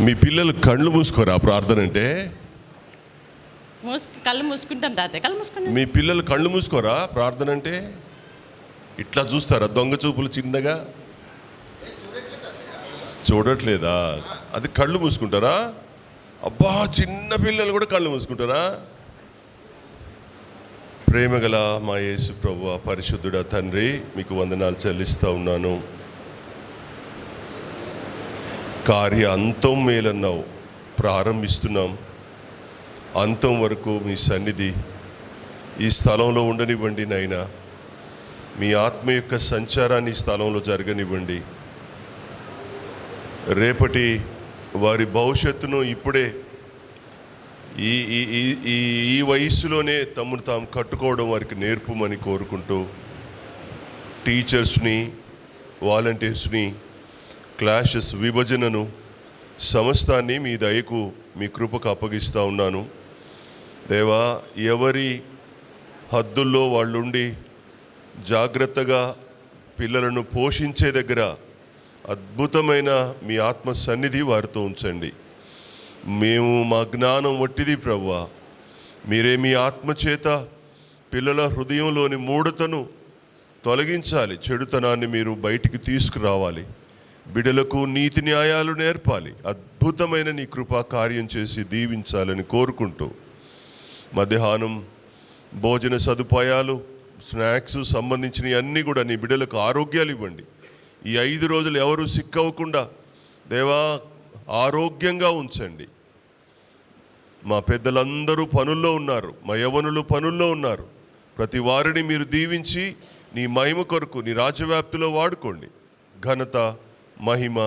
మీ పిల్లలు కళ్ళు మూసుకోరా ప్రార్థన అంటే? కళ్ళు మూసుకుంటాం తాతయ్య, కళ్ళు మూసుకుంటాం. మీ పిల్లలు కళ్ళు మూసుకోరా ప్రార్థన అంటే? ఇట్లా చూస్తారా దొంగ చూపులు చిన్నగా? చూడట్లేదా? అది కళ్ళు మూసుకుంటారా? అబ్బా, చిన్న పిల్లలు కూడా కళ్ళు మూసుకుంటారా? ప్రేమగల మా యేసు ప్రభువా, పరిశుద్ధుడా తండ్రి, మీకు వందనాలు చెల్లిస్తూ ఉన్నాను. కార్య అంతం మేలన్నావు, ప్రారంభిస్తున్నాం. అంతం వరకు మీ సన్నిధి ఈ స్థలంలో ఉండనివ్వండి నాయనా. మీ ఆత్మ యొక్క సంచారాన్ని ఈ స్థలంలో జరగనివ్వండి. రేపటి వారి భవిష్యత్తును ఇప్పుడే ఈ ఈ ఈ ఈ వయస్సులోనే తమను తాము కట్టుకోవడం వారికి నేర్పుమని కోరుకుంటూ, టీచర్స్ని, వాలంటీర్స్ని, క్లాషెస్ విభజనను సమస్తాన్ని మీ దయకు, మీ కృపకు అప్పగిస్తూ ఉన్నాను. దేవా, ఎవరి హద్దుల్లో వాళ్ళుండి జాగ్రత్తగా పిల్లలను పోషించే దగ్గర అద్భుతమైన మీ ఆత్మ సన్నిధి వారితో ఉంచండి. మేము మా జ్ఞానం వట్టిది ప్రభువా, మీరే మీ ఆత్మచేత పిల్లల హృదయంలోని మూఢతను తొలగించాలి. చెడుతనాన్ని మీరు బయటికి తీసుకురావాలి. బిడ్డలకు నీతి న్యాయాలు నేర్పాలి. అద్భుతమైన నీ కృపా కార్యం చేసి దీవించాలని కోరుకుంటూ, మధ్యాహ్నం భోజన సదుపాయాలు, స్నాక్స్ సంబంధించినవి అన్నీ కూడా నీ బిడ్డలకు ఆరోగ్యాలు ఇవ్వండి. ఈ 5 రోజులు ఎవరు సిక్కవ్వకుండా దేవా ఆరోగ్యంగా ఉంచండి. మా పెద్దలందరూ పనుల్లో ఉన్నారు, మా యవ్వనులు పనుల్లో ఉన్నారు. ప్రతి వారిని మీరు దీవించి నీ మహిమ కొరకు నీ రాజ్యవ్యాప్తిలో వాడుకోండి. ఘనత, మహిమ,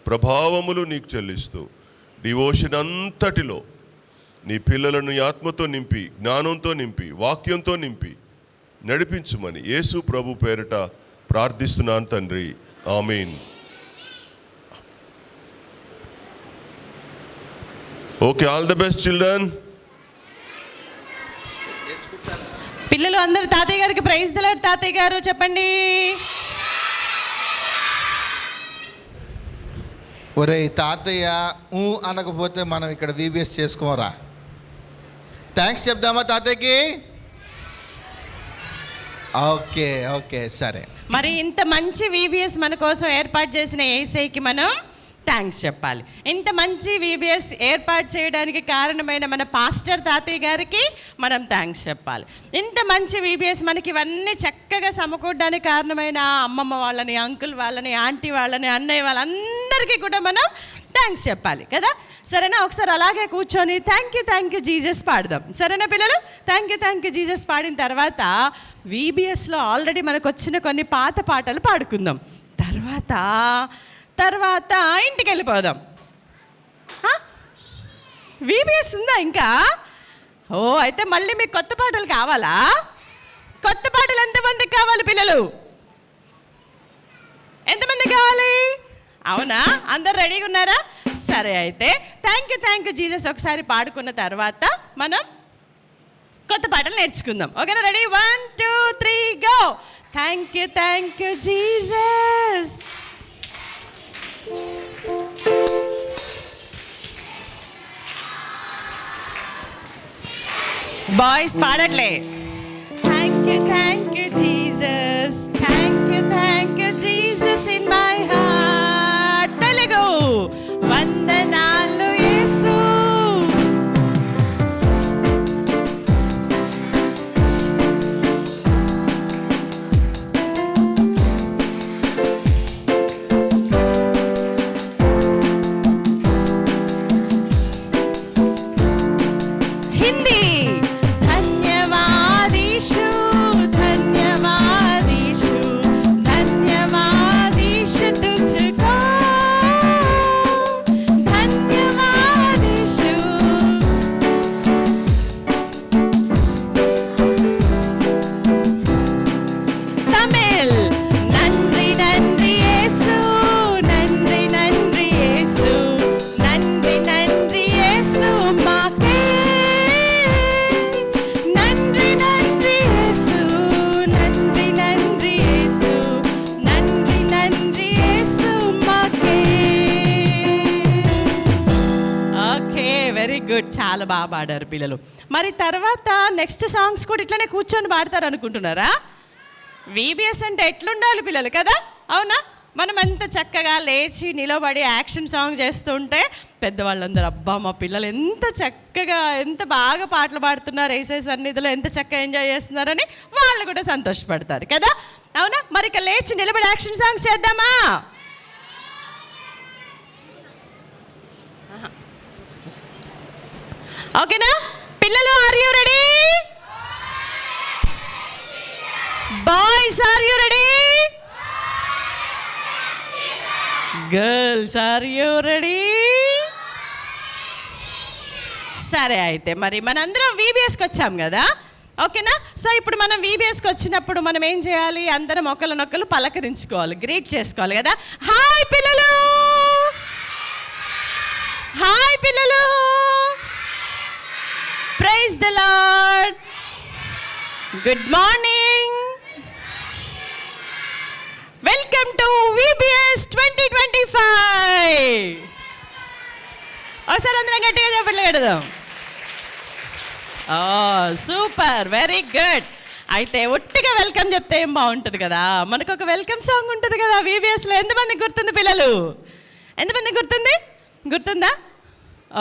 ప్రభావములు నీకు చెల్లిస్తూ డివోషన్ అంతటిలో నీ పిల్లలను ఆత్మతో నింపి, జ్ఞానంతో నింపి, వాక్యంతో నింపి నడిపించుమని యేసు ప్రభు పేరిట ప్రార్థిస్తున్నాను తండ్రి. ఆమేన్. Okay, all the best children. పిల్లలు అందరూ తాతయ్య గారికి ప్రైజ్ ది లార్డ్. తాతయ్య గారు చెప్పండి. ఒరే తాతయ్య అనకపోతే మనం ఇక్కడ వీబీఎస్ చేసుకోరా? థ్యాంక్స్ చెప్దామా తాతయ్యకి? ఓకే ఓకే సరే. మరి ఇంత మంచి వీబీఎస్ మన కోసం ఏర్పాటు చేసిన యేసయ్యకి మనం థ్యాంక్స్ చెప్పాలి. ఇంత మంచి వీబీఎస్ ఏర్పాటు చేయడానికి కారణమైన మన పాస్టర్ తాతయ్య గారికి మనం థ్యాంక్స్ చెప్పాలి. ఇంత మంచి వీబీఎస్ మనకి ఇవన్నీ చక్కగా సమకూడడానికి కారణమైన అమ్మమ్మ వాళ్ళని, అంకుల్ వాళ్ళని, ఆంటీ వాళ్ళని, అన్నయ్య వాళ్ళందరికీ కూడా మనం థ్యాంక్స్ చెప్పాలి కదా. సరేనా? ఒకసారి అలాగే కూర్చొని థ్యాంక్ యూ జీసస్ పాడదాం. సరేనా పిల్లలు? థ్యాంక్ యూ జీసస్ పాడిన తర్వాత వీబీఎస్లో ఆల్రెడీ మనకు వచ్చిన కొన్ని పాత పాటలు పాడుకుందాం. తర్వాత ఇంటికి వెళ్ళిపోదాం. వీబీఎస్ ఉందా ఇంకా? ఓ, అయితే మళ్ళీ మీకు కొత్త పాటలు కావాలా? కొత్త పాటలు ఎంతమందికి కావాలి పిల్లలు? ఎంతమంది కావాలి? అవునా? అందరు రెడీగా ఉన్నారా? సరే, అయితే థ్యాంక్ యూ జీసస్ ఒకసారి పాడుకున్న తర్వాత మనం కొత్త పాటలు నేర్చుకుందాం. ఓకేనా? Ready? 1 2 3 go. Thank you Jesus. Boys పాడట్లే. Thank you Jesus, thank you Jesus in my heart. Telugu వందనాలు యేసు. గుడ్, చాలా బాగా పాడారు పిల్లలు. మరి తర్వాత నెక్స్ట్ సాంగ్స్ కూడా ఇట్లనే కూర్చొని పాడతారు అనుకుంటున్నారా? వీబీఎస్ అంటే ఎట్లుండాలి పిల్లలు కదా, అవునా? మనం ఎంత చక్కగా లేచి నిలబడి యాక్షన్ సాంగ్ చేస్తుంటే పెద్దవాళ్ళందరూ అబ్బా మా పిల్లలు ఎంత చక్కగా ఎంత బాగా పాటలు పాడుతున్నారు, యేసయ్య సన్నిధిలో ఎంత చక్కగా ఎంజాయ్ చేస్తున్నారని వాళ్ళు కూడా సంతోషపడతారు కదా, అవునా? మరి ఇక లేచి నిలబడి యాక్షన్ సాంగ్స్ చేద్దామా? ఓకేనా పిల్లలు? Are you ready? Boys are you ready? Girls are you ready? సరే, అయితే మరి మనందరం వీబీఎస్కి వచ్చాం కదా, ఓకేనా? సో ఇప్పుడు మనం వీబీఎస్కి వచ్చినప్పుడు మనం ఏం చేయాలి? అందరం ఒకరినొకరు పలకరించుకోవాలి, గ్రీట్ చేసుకోవాలి కదా. హాయ్ పిల్లలు, హాయ్ పిల్లలు, praise the Lord, good morning, welcome to VBS 2025. ఒకసారి అందరం గట్టిగా చెప్పండి కడదాం. Super, very good. అయితే ఒట్టిగా వెల్కమ్ చెప్తే ఏం బాగుంటుంది కదా, మనకు ఒక వెల్కమ్ సాంగ్ ఉంటుంది కదా వీబీఎస్లో. ఎంతమందికి గుర్తుంది పిల్లలు? ఎంతమందికి గుర్తుందా?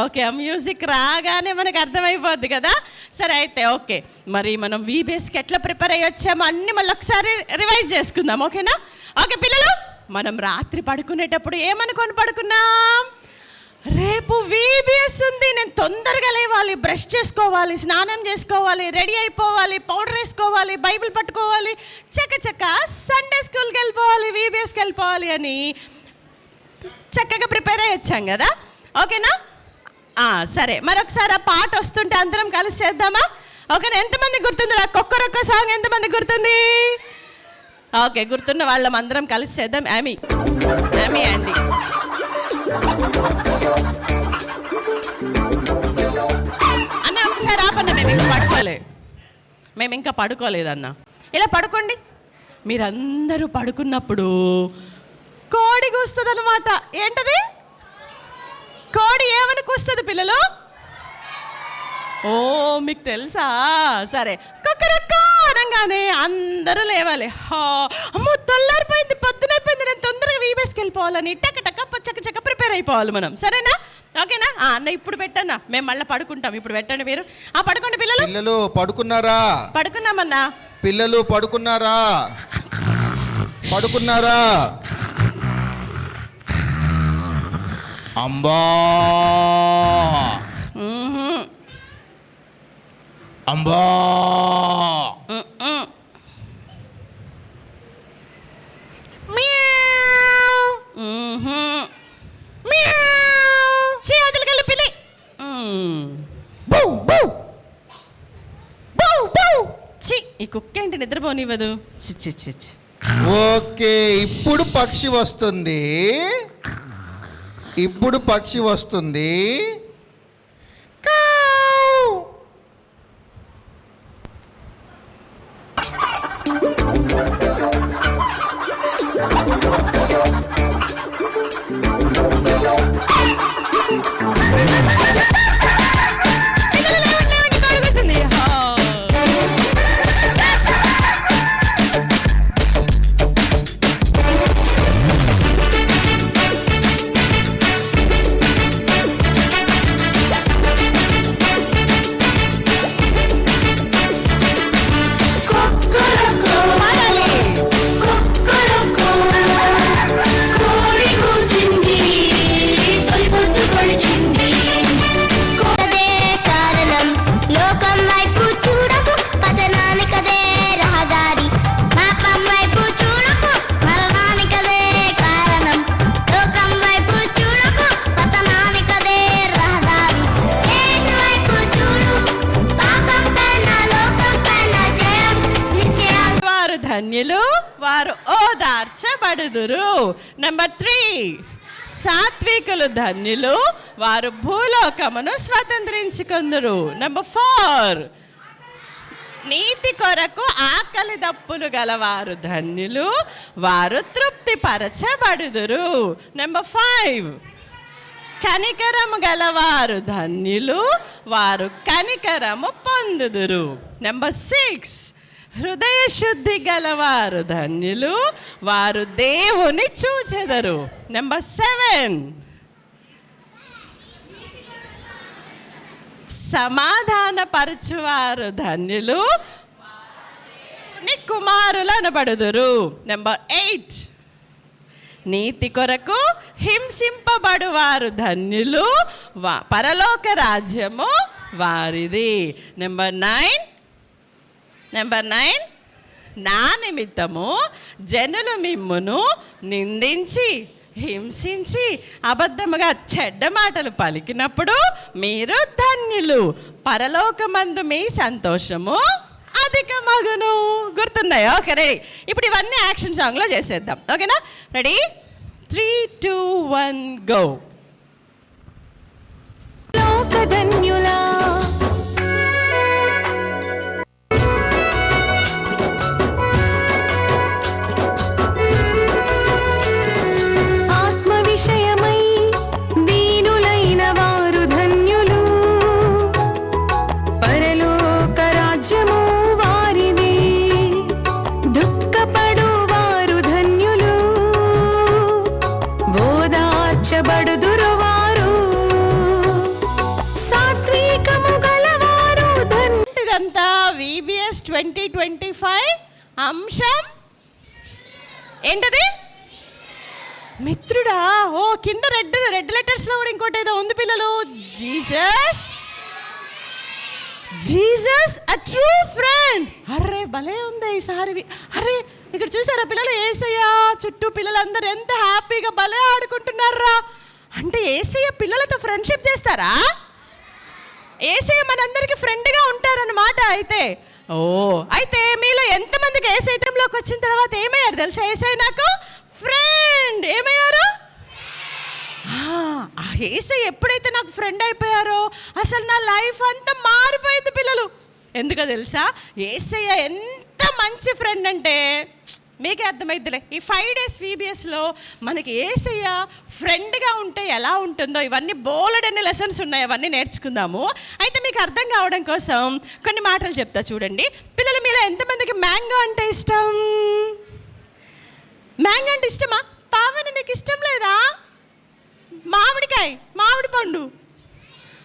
ఓకే, ఆ మ్యూజిక్ రాగానే మనకు అర్థమైపోద్ది కదా. సరే, అయితే ఓకే, మరి మనం వీబీఎస్కి ఎట్లా ప్రిపేర్ అయ్యి వచ్చామో అన్నీ మళ్ళీ ఒకసారి రివైజ్ చేసుకుందాం, ఓకేనా? ఓకే పిల్లలు, మనం రాత్రి పడుకునేటప్పుడు ఏమనుకొని పడుకున్నాం? రేపు వీబీఎస్ ఉంది, నేను తొందరగా లేవాలి, బ్రష్ చేసుకోవాలి, స్నానం చేసుకోవాలి, రెడీ అయిపోవాలి, పౌడర్ వేసుకోవాలి, బైబిల్ పట్టుకోవాలి, చక్క సండే స్కూల్కి వెళ్ళిపోవాలి, వీబీఎస్కి వెళ్ళిపోవాలి అని చక్కగా ప్రిపేర్ అయ్యి వచ్చాం కదా, ఓకేనా? సరే, మరొకసారి ఆ పాట వస్తుంటే అందరం కలిసి చేద్దామా? ఓకేనా? ఎంతమంది గుర్తుంది? ఒక్కొక్క సాంగ్ ఎంతమంది గుర్తుంది? ఓకే, గుర్తున్న వాళ్ళం అందరం కలిసి చేద్దాం. యామీ అండి, అన్న ఒకసారి ఆపన్న, మేము ఇంకా పడుకోలేదన్న. ఇలా పడుకోండి. మీరందరూ పడుకున్నప్పుడు కోడి కూస్తుంది అనమాట. ఏంటది? కోడి ఏమని కూస్తుంది పిల్లలు? ఓ, మీకు తెలుసా? సరే, కుక్కరక్క అనగానే అందరూ లేవాలి. అమ్మో తెల్లారిపోయింది, పొద్దునైపోయింది, నేను తొందరగా వీబీఎస్కి వెళ్ళిపోవాలని టక చక్క ప్రిపేర్ అయిపోవాలి మనం, సరేనా? ఓకేనా? అన్న ఇప్పుడు పెట్టన్నా, మేము మళ్ళీ పడుకుంటాం. ఇప్పుడు పెట్టండి మీరు. పడుకోండి పిల్లలు. పిల్లలు పడుకున్నారా? పడుకున్నామన్నా. పిల్లలు పడుకున్నారా? అంబా అంబా చేతులు పిల్లి. ఈ కుక్క ఏంటి నిద్రపోనివ్వదు? చి. ఓకే, ఇప్పుడు పక్షి వస్తుంది. ధన్యులు వారు ఓదార్చబడుదురు. నెంబర్ 3, సాత్వికులు ధన్యులు వారు భూలోకమును స్వతంత్రించుకొందురు. నెంబర్ 4, నీతి కొరకు ఆకలి దప్పులు గలవారు ధన్యులు వారు తృప్తి పరచబడుదురు. నెంబర్ 5, కనికరము గలవారు ధన్యులు, వారు కనికరము పొందుదురు. నెంబర్ 6, హృదయ శుద్ధి గలవారు ధన్యులు, వారు దేవుని చూచెదరు. నెంబర్ 7, సమాధానపరచువారు ధన్యులు, నీ కుమారులు అనబడుదురు. నెంబర్ 8, నీతి కొరకు హింసింపబడువారు ధన్యులు, పరలోక రాజ్యము వారిది. నెంబర్ 9, నా నిమిత్తము జనులు మిమ్మును నిందించి హింసించి అబద్ధముగా చెడ్డ మాటలు పలికినప్పుడు మీరు ధన్యులు, పరలోకమందు మీ సంతోషము అధిక మగును. గుర్తున్నాయా? Okay, ready. ఇప్పుడు ఇవన్నీ యాక్షన్ సాంగ్లో చేసేద్దాం. ఓకేనా? రెడీ? 3, 2, 1 గో. లోకధన్యులా ఆత్మ విషయమై దీనులైన వారు ధన్యులు, పరలోక రాజ్యము వారిది. దుఃఖపడు వారు ధన్యులు, ఓదార్చబడుదురు వారు. సాత్వికము గలవారు ధన్యులు. ఇదంతా VBS 2025 అంశం ఏంటది? మిత్రుడా. ఓ, కింద రెడ్ లెటర్స్లో కూడా ఇంకోటి ఏదో ఉంది పిల్లలు. Jesus a true friend. Array భలే ఉంది ఈసారి. అరే ఇక్కడ చూసారా పిల్లలు? యేసయ్య చుట్టూ పిల్లలందరూ ఎంత హ్యాపీగా భలే ఆడుకుంటున్నారా. అంటే యేసయ్య పిల్లలతో ఫ్రెండ్షిప్ చేస్తారా? యేసయ్య మనందరికీ ఫ్రెండ్గా ఉంటారన్నమాట. అయితే మీలో ఎంతమందికి యేసయ్యలోకి వచ్చిన తర్వాత ఏమయ్యారు తెలుసా? యేసయ్య నాకు ఫ్రెండ్ ఏమయ్యారు? యేసయ్య ఎప్పుడైతే నాకు ఫ్రెండ్ అయిపోయారో అసలు నా లైఫ్ అంతా మారిపోయింది పిల్లలు. ఎందుకో తెలుసా? యేసయ్య ఎంత మంచి ఫ్రెండ్ అంటే మీకే అర్థమైద్దిలే. ఈ 5 days VBSలో మనకి యేసయ్య ఫ్రెండ్గా ఉంటే ఎలా ఉంటుందో ఇవన్నీ బోలెడన్ని లెసన్స్ ఉన్నాయి, అవన్నీ నేర్చుకుందాము. అయితే మీకు అర్థం కావడం కోసం కొన్ని మాటలు చెప్తా చూడండి. పిల్లలు మీలో ఎంతమందికి మ్యాంగో అంటే ఇష్టం? మ్యాంగో అంటే ఇష్టమా? పావని నీకు ఇష్టం లేదా? మామిడి పండు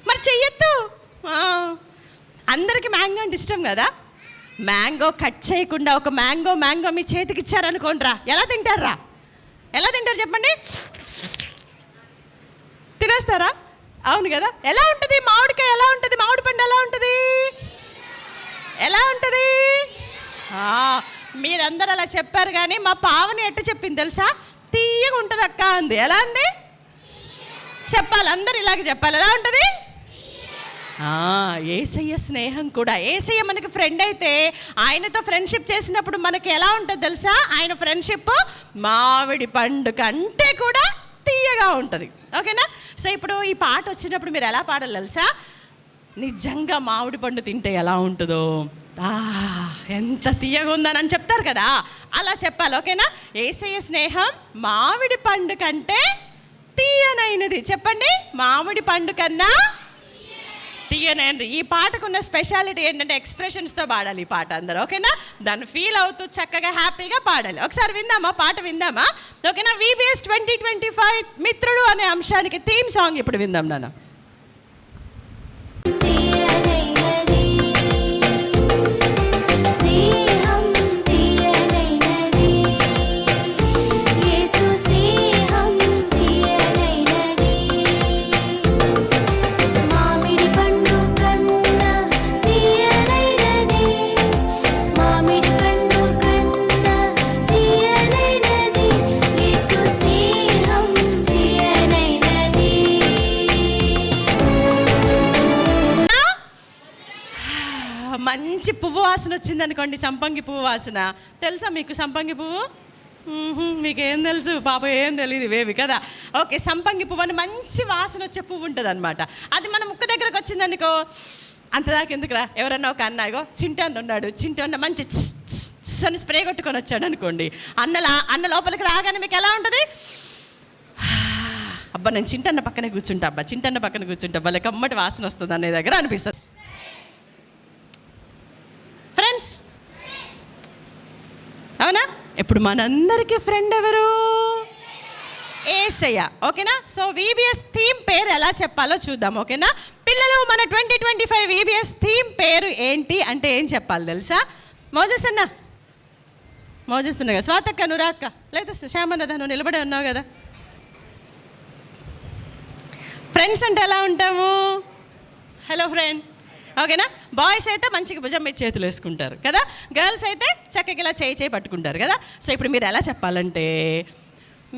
మరి చెయ్యొద్దు. అందరికీ మ్యాంగో అంటే ఇష్టం కదా. మ్యాంగో కట్ చేయకుండా ఒక మ్యాంగో మీ చేతికి ఇచ్చారనుకోండిరా, ఎలా తింటారా? ఎలా తింటారు చెప్పండి? తినేస్తారా? అవును కదా. ఎలా ఉంటుంది మామిడికాయ? ఎలా ఉంటుంది మామిడి పండు? ఎలా ఉంటుంది? మీరందరూ అలా చెప్పారు, కానీ మా పావని ఎట్ట చెప్పింది తెలుసా? తీయగా ఉంటుంది అక్క అంది. ఎలా అంది? చెప్పాలి, అందరు ఇలాగ చెప్పాలి. ఎలా ఉంటుంది? యేసయ్య స్నేహం కూడా. యేసయ్య మనకి ఫ్రెండ్ అయితే ఆయనతో ఫ్రెండ్షిప్ చేసినప్పుడు మనకి ఎలా ఉంటుంది తెలుసా? ఆయన ఫ్రెండ్షిప్ మామిడి పండు కంటే కూడా తీయగా ఉంటుంది. ఓకేనా? సో ఇప్పుడు ఈ పాట వచ్చినప్పుడు మీరు ఎలా పాడాలి తెలుసా? నిజంగా మామిడి పండు తింటే ఎలా ఉంటుందో, ఎంత తీయగా ఉందని చెప్తారు కదా, అలా చెప్పాలి. ఓకేనా? యేసయ్య స్నేహం మామిడి పండు కంటే తీయనైనది. చెప్పండి, మామిడి పండు కన్నా తీయనైనది. ఈ పాటకున్న స్పెషాలిటీ ఏంటంటే ఎక్స్ప్రెషన్స్తో పాడాలి ఈ పాట అందరూ. ఓకేనా? దాన్ని ఫీల్ అవుతూ చక్కగా హ్యాపీగా పాడాలి. ఒకసారి విందామా? పాట విందామా? ఓకేనా? VBS 2025 మిత్రుడు అనే అంశానికి థీమ్ సాంగ్ ఇప్పుడు విందాం నాన్న. మంచి పువ్వు వాసన వచ్చింది అనుకోండి, సంపంగి పువ్వు వాసన. తెలుసా మీకు సంపంగి పువ్వు? మీకేం తెలుసు పాప? ఏం తెలియదు, ఇవేవి కదా. ఓకే, సంపంగి పువ్వు అని మంచి వాసన వచ్చే పువ్వు ఉంటుంది అనమాట. అది మన ముక్కు దగ్గరకు వచ్చిందనుకో, అంతదాకా ఎందుకురా. ఎవరన్నా ఒక అన్నాయో చింటన్న ఉన్నాడు, చింటన్న మంచి అని స్ప్రే కొట్టుకొని వచ్చాడు అనుకోండి, అన్న లోపలికి రాగానే మీకు ఎలా ఉంటుంది? అబ్బా నేను చింటన్న పక్కనే కూర్చుంటా, అబ్బా చింటన్న పక్కన కూర్చుంటా, భలే కమ్మటి వాసన వస్తుంది అనే దగ్గర అనిపిస్తుంది. ఫ్రెండ్స్ అవునా? ఇప్పుడు మనందరికీ ఫ్రెండ్ ఎవరు? యేసయ్య. ఓకేనా? సో VBS థీమ్ పేరు ఎలా చెప్పాలో చూద్దాం. ఓకేనా పిల్లలు? మన 2025 VBS థీమ్ పేరు ఏంటి అంటే ఏం చెప్పాలి తెలుసా? మోజెస్ అన్న, మోజెస్ ఉన్నా కదా, స్వాతక్క నువ్వు రాక్క, లేదా శ్యామన్నదా నువ్వు నిలబడే ఉన్నావు కదా. ఫ్రెండ్స్ అంటే ఎలా ఉంటాము? Hello friend. ఓకేనా? బాయ్స్ అయితే మంచిగా భుజం మీద చేతులు వేసుకుంటారు కదా, గర్ల్స్ అయితే చక్కగా ఇలా చేయి పట్టుకుంటారు కదా. సో ఇప్పుడు మీరు ఎలా చెప్పాలంటే,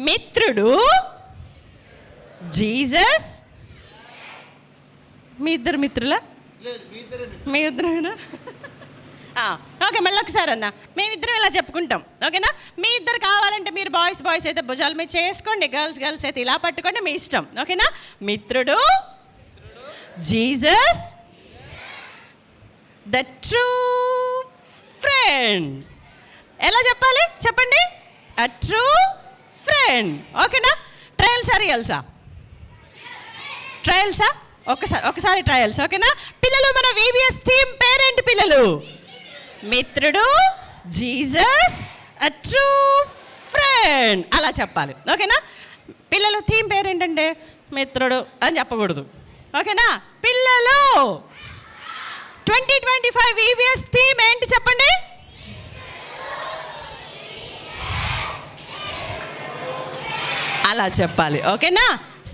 మిత్రుడు జీసస్. మీ ఇద్దరు మిత్రులా? మీ ఇద్దరేనా? ఓకే మళ్ళీ ఒకసారి అన్న, మేమిద్దరం ఇలా చెప్పుకుంటాం. ఓకేనా? మీ ఇద్దరు కావాలంటే మీరు బాయ్స్ అయితే భుజాల మీద చేసుకోండి, గర్ల్స్ అయితే ఇలా పట్టుకోండి, మీ ఇష్టం. ఓకేనా? మిత్రుడు జీసస్ ద ట్రూ ఫ్రెండ్. ఎలా చెప్పాలి చెప్పండి? A true friend. ఓకేనా? ట్రయల్సా రియల్సా? ట్రయల్సా? ఒకసారి ట్రయల్స్. ఓకేనా పిల్లలు? మన VBS థీమ్ పేరేంటి పిల్లలు? మిత్రుడు జీసస్ అ ట్రూ ఫ్రెండ్. అలా చెప్పాలి. ఓకేనా పిల్లలు? థీమ్ పేరేంటంటే మిత్రుడు అని చెప్పకూడదు. ఓకేనా పిల్లలు? 2025 VBS థీమ్ ఏంటి చెప్పండి? అలా చెప్పాలి. ఓకేనా?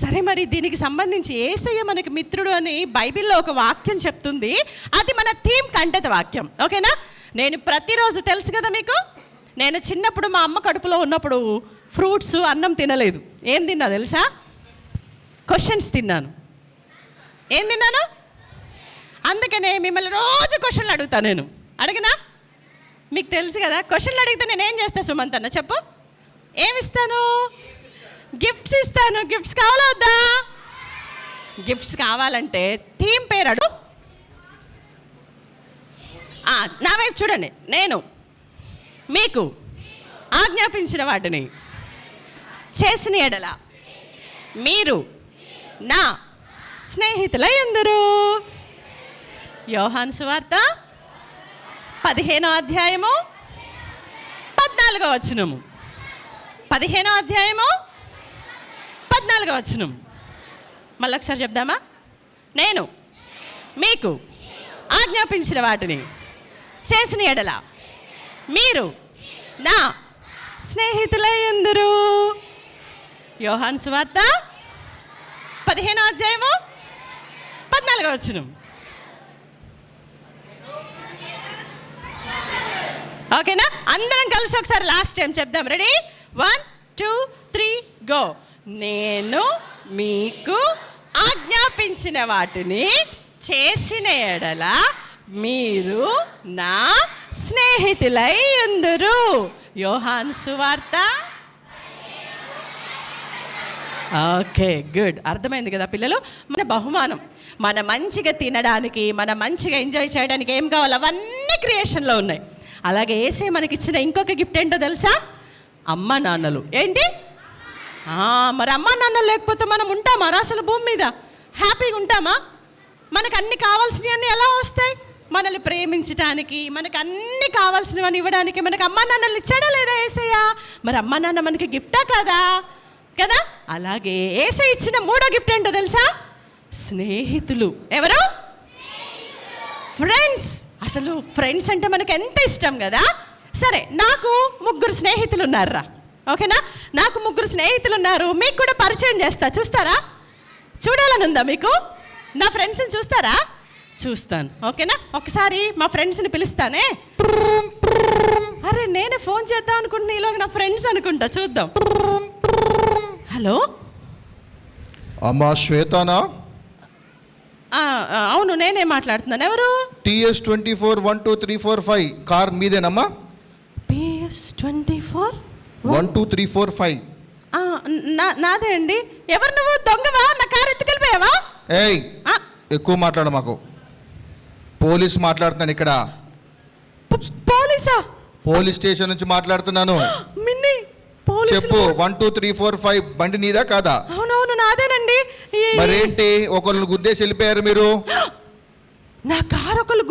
సరే మరి దీనికి సంబంధించి యేసయ్య మనకి మిత్రుడు అని బైబిల్లో ఒక వాక్యం చెప్తుంది. అది మన థీమ్ కంటెత వాక్యం. ఓకేనా? నేను ప్రతిరోజు తెలుసు కదా మీకు, నేను చిన్నప్పుడు మా అమ్మ కడుపులో ఉన్నప్పుడు ఫ్రూట్స్ అన్నం తినలేదు. ఏం తిన్నా తెలుసా? క్వశ్చన్స్ తిన్నాను. ఏం తిన్నాను? అందుకనే మిమ్మల్ని రోజు క్వశ్చన్లు అడుగుతాను. నేను అడిగినా మీకు తెలుసు కదా, క్వశ్చన్లు అడిగితే నేను ఏం చేస్తా సుమంత్ అన్న చెప్పు? ఏమిస్తాను? గిఫ్ట్స్ ఇస్తాను. గిఫ్ట్స్ కావాలా వద్దా? గిఫ్ట్స్ కావాలంటే థీమ్ పేరు అడు. నా వైపు చూడండి. నేను మీకు ఆజ్ఞాపించిన వాటిని చేసిన ఎడల మీరు నా స్నేహితులై ఉందురు. యోహాను సువార్త 15వ అధ్యాయము 14వ వచనము. 15వ అధ్యాయము 14వ వచనం. మళ్ళీ ఒకసారి చెప్దామా? నేను మీకు ఆజ్ఞాపించిన వాటిని చేసిన ఎడల మీరు నా స్నేహితులై ఉందురు. యోహాను సువార్త 15వ అధ్యాయము 14వ వచనం. ఓకేనా? అందరం కలిసి ఒకసారి లాస్ట్ టైం చెప్దాం. రెడీ? 1 2 3 గో. నేను మీకు ఆజ్ఞాపించిన వాటిని చేసిన ఎడల మీరు నా స్నేహితులై ఉందురు. యోహాను సువార్త. Okay good. అర్థమైంది కదా పిల్లలు? మన బహుమానం, మన మంచిగా తినడానికి, మన మంచిగా ఎంజాయ్ చేయడానికి ఏం కావాలి అవన్నీ క్రియేషన్లో ఉన్నాయి. అలాగే యేసయ్య మనకి ఇచ్చిన ఇంకొక గిఫ్ట్ ఏంటో తెలుసా? అమ్మ నాన్నలు. ఏంటి? మరి అమ్మ నాన్నలు లేకపోతే మనం ఉంటామా అసలు భూమి మీద? హ్యాపీగా ఉంటామా? మనకు అన్ని కావాల్సినవన్నీ ఎలా వస్తాయి? మనల్ని ప్రేమించడానికి, మనకు అన్ని కావాల్సినవన్నీ ఇవ్వడానికి మనకు అమ్మ నాన్నలు ఇచ్చాడా లేదా యేసయ్య? మరి అమ్మ నాన్న మనకి గిఫ్టా కాదా? కదా. అలాగే యేసయ్య ఇచ్చిన మూడో గిఫ్ట్ ఏంటో తెలుసా? స్నేహితులు. ఎవరు? ఫ్రెండ్స్. అసలు ఫ్రెండ్స్ అంటే మనకు ఎంత ఇష్టం కదా. సరే నాకు 3 స్నేహితులు ఉన్నారా? ఓకేనా? నాకు 3 స్నేహితులు ఉన్నారు. మీకు కూడా పరిచయం చేస్తా, చూస్తారా? చూడాలని ఉందా మీకు? నా ఫ్రెండ్స్ని చూస్తారా? చూస్తాను. ఓకేనా? ఒకసారి మా ఫ్రెండ్స్ని పిలుస్తానే. అరే నేనే ఫోన్ చేద్దాం అనుకుంటున్నా, ఈలోగా నా ఫ్రెండ్స్ అనుకుంటా. చూద్దాం. హలో అమ్మా శ్వేతానా? అవును నేనే మాట్లాడుతున్నాను. ఎవరు? TS 24 1 2 3 4 5 car మీదేనమ్మా? PS 24 1 2 3 4 5. నాదే అండి. ఎవరు నువ్వు? దొంగవా? నా కారు ఎత్తుకెళ్ళిపోయావా? ఏయ్ ఎక్కువ మాట్లాడ మాకు. పోలీస్ మాట్లాడుతున్నాను ఇక్కడ. పోలీసా? పోలీస్ స్టేషన్ నుంచి మాట్లాడుతున్నాను. మిన్ని పోలీస్ చెప్పు. 1 2 3 4 5 బండి నీదా కాదా? అవునవును అవును నాదేనండి. మరేంటి ఒకళ్ళని గుద్దేసి వెళ్ళిపోయారు మీరు? నా కారు ఒకళ్ళు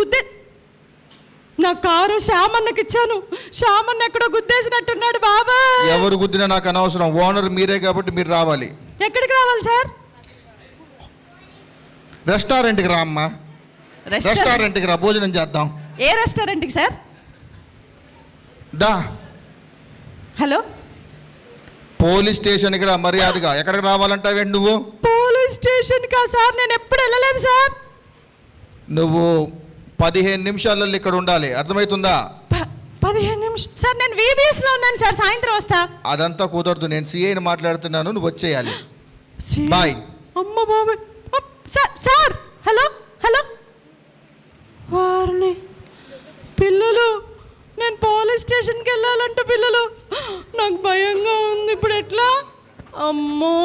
నా కారు శ్యామన్నకి ఇచ్చాను. శ్యామన్న ఎక్కడో గుద్దేసినట్టున్నాడు బాబా. ఎవరు గుద్దినా నాకు అనవసరం, ఓనర్ మీరే కాబట్టి మీరు రావాలి. ఎక్కడికి రావాలి సార్? రెస్టారెంట్కి రా అమ్మా, రెస్టారెంట్కి రా, భోజనం చేద్దాం. ఏ రెస్టారెంట్కి సార్? దా. హలో, పోలీస్ స్టేషన్కి రా మర్యాదగా. ఎక్కడికి రావాలంటావేంటి నువ్వు? పోలీస్ స్టేషన్కా సార్? నేను ఎప్పుడు వెళ్ళలేదు సార్. నువ్వు 15 నిమిషాలలో ఇక్కడ ఉండాలి, అర్థమవుతుందా? 15 నిమిషం సార్? నేను VBSలో ఉన్నాను సార్, సాయంత్రం వస్తా. అదంతా కుదరదు, నేను సిఐని మాట్లాడుతున్నాను, నువ్వు వచ్చేయాలి. బాయ్. అమ్మ బాబాయ్. సార్ హలో హలో, వారిని పిల్లలు, నేను పోలీస్ స్టేషన్కి వెళ్ళాలంటే పిల్లలు, నాకు భయంగా ఉంది. ఇప్పుడు ఎట్లా? అమ్మో,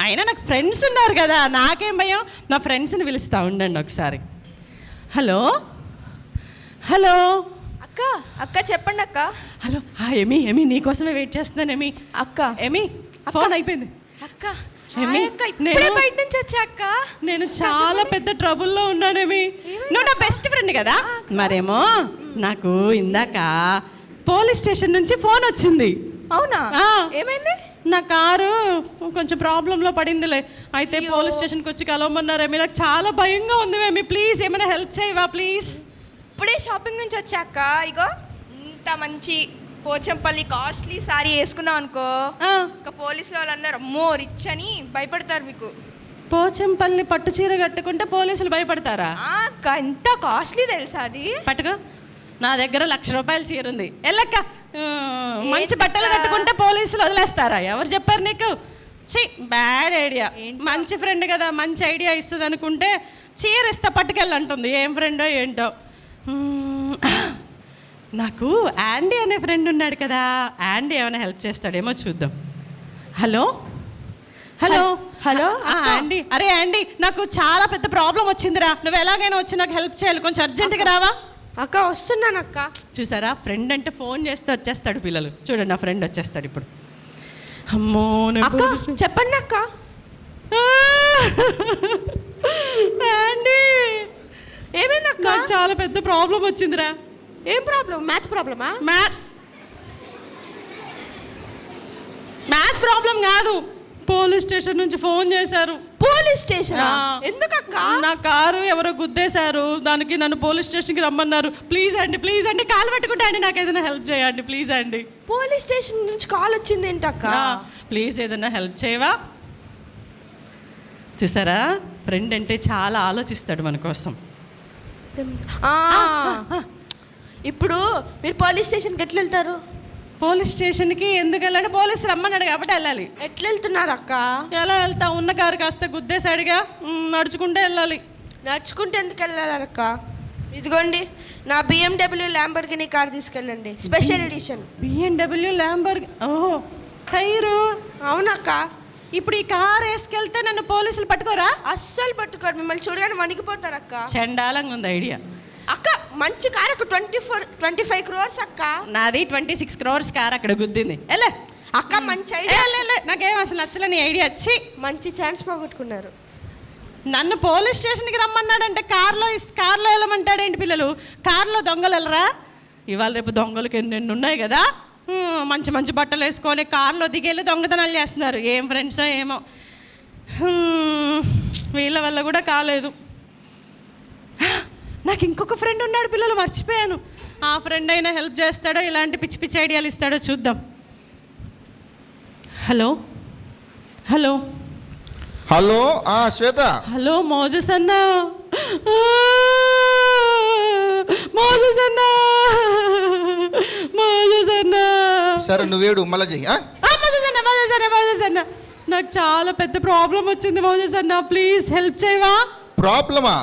అయినా నాకు ఫ్రెండ్స్ ఉన్నారు కదా, నాకేం భయం. నా ఫ్రెండ్స్ని పిలుస్తా ఉండండి ఒకసారి. హలో హలో అక్క అక్క చెప్పండి అక్క. హలో, ఎమి నీకోసమే వెయిట్ చేస్తున్నాను. అక్క ఎమి ఫోన్ అయిపోయింది. అక్క ఏమి? అక్క ఇప్పుడే బయట నుంచి వచ్చా అక్క. నేను చాలా పెద్ద ట్రబుల్లో ఉన్నానేమి. నువ్వు నా బెస్ట్ ఫ్రెండ్ కదా. మరేమో నాకు ఇందాక పోలీస్ స్టేషన్ నుంచి ఫోన్ వచ్చింది. అవునా? ఆ. ఏమైంది? నా కారు కొంచెం ప్రాబ్లంలో పడిందిలే, అయితే పోలీస్ స్టేషన్కి వచ్చి కలవమన్నారేమి. నాకు చాలా భయంగా ఉంది మేమి, ప్లీజ్ ఏమైనా హెల్ప్ చేయవా ప్లీజ్? ఇప్పుడే షాపింగ్ నుంచి వచ్చా అక్క. ఇగో ఇంత మంచి పోచంపల్లి కాస్ట్లీ సారీ వేసుకున్నాం అనుకో, ఇంకా పోలీసులు వాళ్ళు అన్నారు అమ్మో రిచ్ అని భయపడతారు మీకు. పోచంపల్లి పట్టు చీర కట్టుకుంటే పోలీసులు భయపడతారా? అక్క ఎంత కాస్ట్లీ తెలుసా అది? పట్టుకో, నా దగ్గర 1,00,000 రూపాయల చీర ఉంది. ఎల్లక్క, మంచి బట్టలు కట్టుకుంటే పోలీసులు వదిలేస్తారా? ఎవరు చెప్పారు నీకు? ఛీ, బ్యాడ్ ఐడియా. మంచి ఫ్రెండ్ కదా, మంచి ఐడియా ఇస్తుంది అనుకుంటే చీర ఇస్తా పట్టుకెళ్ళంటుంది. ఏం ఫ్రెండో ఏంటో. నాకు యాండీ అనే ఫ్రెండ్ ఉన్నాడు కదా, యాండీ ఏమైనా హెల్ప్ చేస్తాడేమో చూద్దాం. Hello hello hello యాండీ. అరే యాండీ, నాకు చాలా పెద్ద ప్రాబ్లం వచ్చిందిరా, నువ్వు ఎలాగైనా వచ్చి నాకు హెల్ప్ చేయాలి, కొంచెం అర్జెంటుగా రావా? అక్క వస్తున్నాను అక్క. చూసారా, ఫ్రెండ్ అంటే ఫోన్ చేస్తే వచ్చేస్తాడు పిల్లలు. చూడండి, నా ఫ్రెండ్ వచ్చేస్తాడు ఇప్పుడు. అమ్మో అక్క చెప్పండి అక్క. యాండీ, ఏమైంది అక్క? నాకు చాలా పెద్ద ప్రాబ్లం వచ్చిందిరా. ఏం ప్రాబ్లం? మ్యాథ్స్ ప్రాబ్లమా? మ్యాథ్స్ ప్రాబ్లం కాదు, పోలీస్ స్టేషన్ నుంచి ఫోన్ చేశారు. Police station? ఎందుకక్క? నా కారు ఎవరో గుద్దేశారు, దానికి నన్ను పోలీస్ స్టేషన్కి రమ్మన్నారు. ప్లీజ్ అండి కాలు పెట్టుకుంటా అండి, నాకు ఏదైనా హెల్ప్ చేయండి ప్లీజ్ అండి. పోలీస్ స్టేషన్ నుంచి కాల్ వచ్చింది ఏంటక్క? ప్లీజ్ ఏదైనా హెల్ప్ చేయవా? చూసారా, ఫ్రెండ్ అంటే చాలా ఆలోచిస్తాడు మన కోసం. ఇప్పుడు మీరు పోలీస్ స్టేషన్కి ఎట్లా వెళ్తారు? పోలీస్ స్టేషన్కి ఎందుకు వెళ్ళాలి? పోలీసు రమ్మన్నాడు కాబట్టి వెళ్ళాలి. ఎట్లా వెళ్తున్నారు అక్క? ఎలా వెళ్తా? ఉన్న కారు కాస్త గుద్దేశాడుగా, నడుచుకుంటే వెళ్ళాలి. నడుచుకుంటే ఎందుకు వెళ్ళాలి అక్క? ఇదిగోండి నా BMW ల్యాంబర్గిని కార్ తీసుకెళ్ళండి, స్పెషల్ ఎడిషన్. BMW Lamborghini? ఓహో, టైరు. అవునక్క. ఇప్పుడు ఈ కార్ వేసుకెళ్తే నన్ను పోలీసులు పట్టుకోరా? అస్సలు పట్టుకోరు, మిమ్మల్ని చూడగానే వణికిపోతారు అక్క. చండాలంగా ఉంది ఐడియా. అక్క మంచి కార్ అక్క, 25 crores అక్క. నాది 26 crores కార్ అక్కడ గుద్దింది. అక్క మంచి ఐడియా. నాకేం అసలు నచ్చలేని ఐడియా వచ్చి మంచి ఛాన్స్ పోగొట్టుకున్నారు. నన్ను పోలీస్ స్టేషన్కి రమ్మన్నాడంటే కార్లో వెళ్ళమంటాడేంటి? పిల్లలు కార్లో దొంగలు వెళ్ళరా? ఇవాళ రేపు దొంగలకి ఎన్నెన్ని ఉన్నాయి కదా. మంచి మంచి బట్టలు వేసుకొని కార్లో దిగెళ్ళి దొంగతనాలు చేస్తున్నారు. ఏం ఫ్రెండ్సో ఏమో, వీళ్ళ వల్ల కూడా కాలేదు. నాకు ఇంకొక ఫ్రెండ్ ఉన్నాడు పిల్లలు, మర్చిపోయాను. ఆ ఫ్రెండ్ అయినా హెల్ప్ చేస్తాడో, ఇలాంటి పిచ్చి పిచ్చి ఐడియాలు ఇస్తాడో చూద్దాం. హలో హలో హలో, శ్వేత. హలో మోజెస్ అన్న. మోజెస్ అన్న. సరే నువ్వేడు మళ్ళీ చెయ్యి. మోజెస్ అన్న, నాకు చాలా పెద్ద ప్రాబ్లం వచ్చింది మోజెస్ అన్న, ప్లీజ్ హెల్ప్ చేయవా? ప్రాబ్లమా?